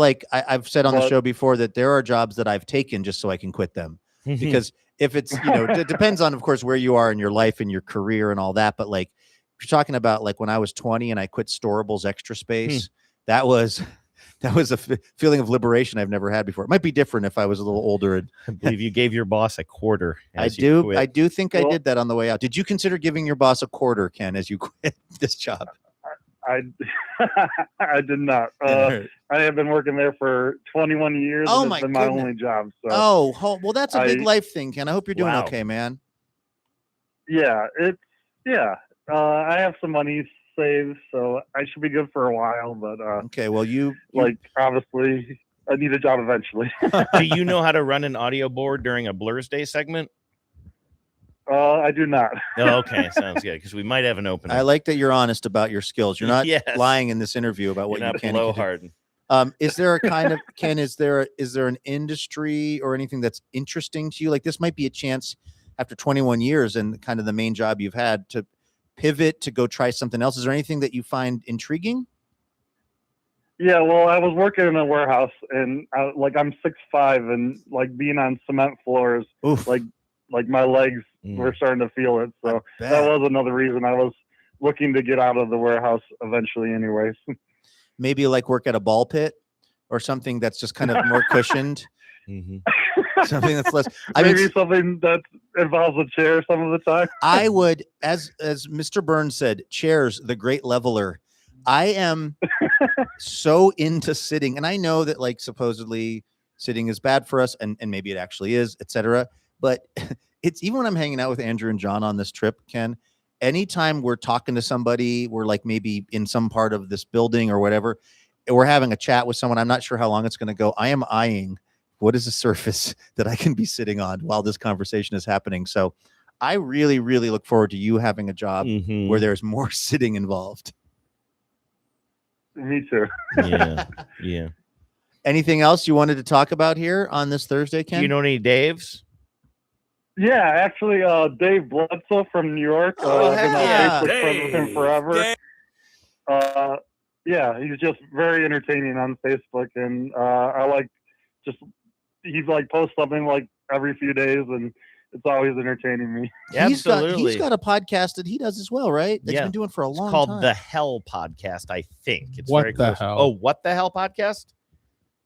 said on the show before that there are jobs that I've taken just so I can quit them. Because if it's, it depends on, of course, where you are in your life and your career and all that. But if you're talking about when I was 20 and I quit Storables Extra Space, that was a feeling of liberation I've never had before. It might be different if I was a little older. I believe you gave your boss a quarter. I do think I did that on the way out. Did you consider giving your boss a quarter, Ken, as you quit this job? I I did not. I have been working there for 21 years. Oh, and my it's been my goodness. only job. So Well, that's a big life thing, Ken. I hope you're doing Wow. okay, man. Yeah, I have some money saved, so I should be good for a while. But okay, well, you obviously I need a job eventually. Do you know how to run an audio board during a Blur's Day segment? I do not. Oh, okay, sounds good because we might have an opening. I like that you're honest about your skills. You're not Yes. lying in this interview about what You're you not can and can't do. blowharding. Is there a kind of Ken? Is there an industry or anything that's interesting to you? Like this might be a chance after 21 years and kind of the main job you've had to pivot to go try something else. Is there anything that you find intriguing? Yeah, well, I was working in a warehouse, and I'm 6'5", and being on cement floors, like my legs were starting to feel it. So that was another reason I was looking to get out of the warehouse eventually, anyways. Maybe like work at a ball pit or something that's just kind of more cushioned. Something that's less. Maybe something that involves a chair some of the time. I would, as Mr. Burns said, chairs, the great leveler. I am so into sitting, and I know that supposedly sitting is bad for us, and maybe it actually is, etc. But it's even when I'm hanging out with Andrew and John on this trip, Ken, anytime we're talking to somebody, we're maybe in some part of this building or whatever, and we're having a chat with someone. I'm not sure how long it's going to go. I am eyeing what is the surface that I can be sitting on while this conversation is happening. So I really, really look forward to you having a job where there's more sitting involved. Me too. Yeah. Anything else you wanted to talk about here on this Thursday, Ken? Do you know any Daves? Yeah, actually, Dave Bledsoe from New York. I've been on Facebook friends with him forever. Yeah, he's just very entertaining on Facebook, and he's posts something every few days, and it's always entertaining me. He's got a podcast that he does as well, right? That he's been doing for a long time. It's called The Hell Podcast, I think. It's What very the close. hell? Oh, What the Hell Podcast?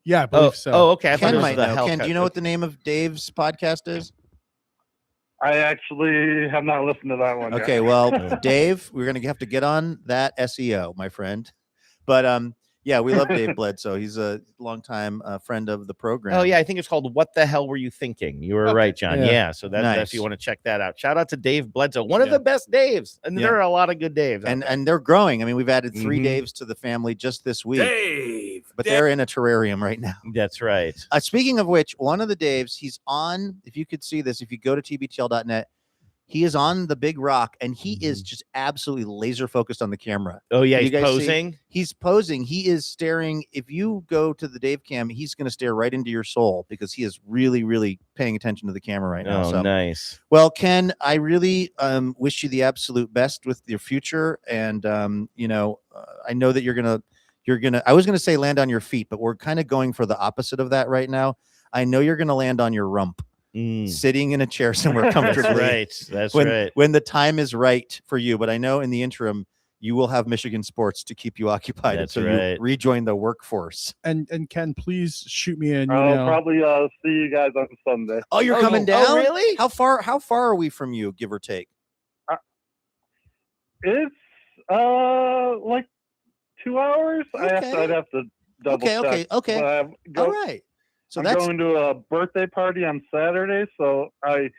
Yeah, I believe so. Oh, okay. I thought Ken it was might The know. Hell. Ken, do you know what the name of Dave's podcast is? I actually have not listened to that one. Okay, yet. well, Dave, we're going to have to get on that SEO, my friend. But yeah, we love Dave Bledsoe. He's a longtime friend of the program. Oh, yeah. I think it's called What the Hell Were You Thinking? You were right, John. Yeah. So that's Nice. if you want to check that out. Shout out to Dave Bledsoe, one of the best Daves. And there are a lot of good Daves. And they're growing. I mean, we've added 3 Daves to the family just this week. But they're in a terrarium right now. That's right. Speaking of which, one of the Daves, he's on, if you could see this, if you go to TBTL.net, he is on the big rock, and he is just absolutely laser focused on the camera. Oh, yeah. You He's guys see? posing. He's posing. He is staring. If you go to the Dave cam, he's going to stare right into your soul because he is really, really paying attention to the camera right now. Oh, So, nice. well, Ken, I really wish you the absolute best with your future. And, I know that you're going to, I was going to say land on your feet, but we're kind of going for the opposite of that right now. I know you're going to land on your rump. Sitting in a chair somewhere comfortably. That's right. When the time is right for you. But I know in the interim, you will have Michigan sports to keep you occupied That's until you rejoin the workforce. And Ken, please shoot me an I'll email. probably see you guys on Sunday. Oh, you're coming down? Oh, really? How far are we from you, give or take? It's 2 hours. I'd have to double check. Okay. All right. So I'm that's going to a birthday party on Saturday, so I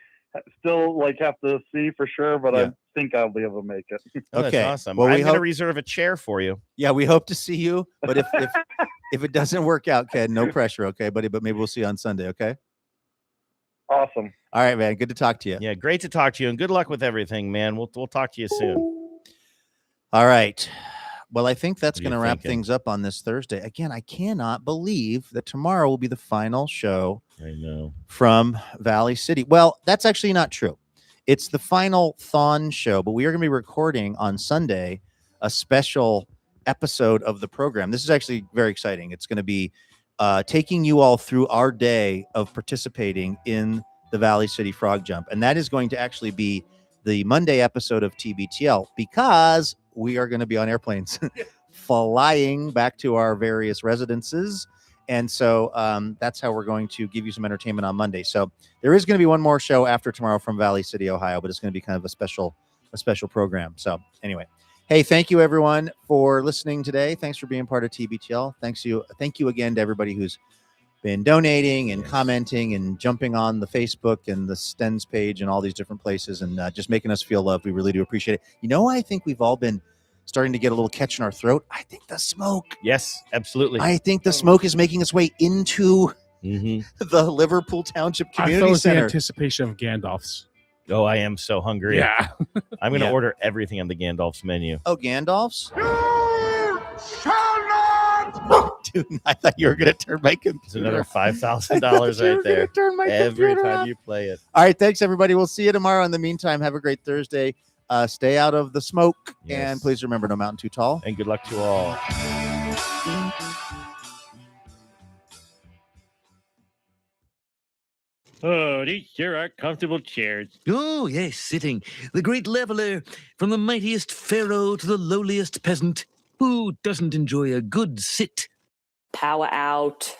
still have to see for sure, but I think I'll be able to make it. Oh, okay. That's awesome. Well, I'm we going to hope, reserve a chair for you. yeah, we hope to see you. But if it doesn't work out, Ken, no pressure, okay, buddy. But maybe we'll see you on Sunday, okay? Awesome. All right, man. Good to talk to you. Yeah, great to talk to you, and good luck with everything, man. We'll talk to you soon. All right. Well, I think that's What are going to you wrap thinking? things up on this Thursday. Again, I cannot believe that tomorrow will be the final show I know. from Valley City. Well, that's actually not true. It's the final Thon show, but we are going to be recording on Sunday a special episode of the program. This is actually very exciting. It's going to be taking you all through our day of participating in the Valley City Frog Jump. And that is going to actually be the Monday episode of TBTL because we are going to be on airplanes flying back to our various residences. And so that's how we're going to give you some entertainment on Monday. So there is going to be one more show after tomorrow from Valley City, Ohio, but it's going to be kind of a special program. So anyway, Hey, thank you everyone for listening today. Thanks for being part of TBTL. Thank you again to everybody who's been donating and commenting and jumping on the Facebook and the Stens page and all these different places and just making us feel loved. We really do appreciate it. You know, I think we've all been starting to get a little catch in our throat. I think the smoke. Yes, absolutely. I think the smoke is making its way into the Liverpool Township I Community thought it was the Center. anticipation of Gandalf's. Oh, I am so hungry. Yeah. I'm going to Yeah. order everything on the Gandalf's menu. Oh, Gandalf's? Shall not! Dude, I thought you were going to turn my computer. It's another off. $5,000 right there. Turn my Every computer time off. you play it. All right, thanks everybody. We'll see you tomorrow. In the meantime, have a great Thursday. Stay out of the smoke, and please remember, no mountain too tall. And good luck to all. Oh, these sure are comfortable chairs. Oh, yes, sitting. The great leveler, from the mightiest pharaoh to the lowliest peasant. Who doesn't enjoy a good sit? Power out.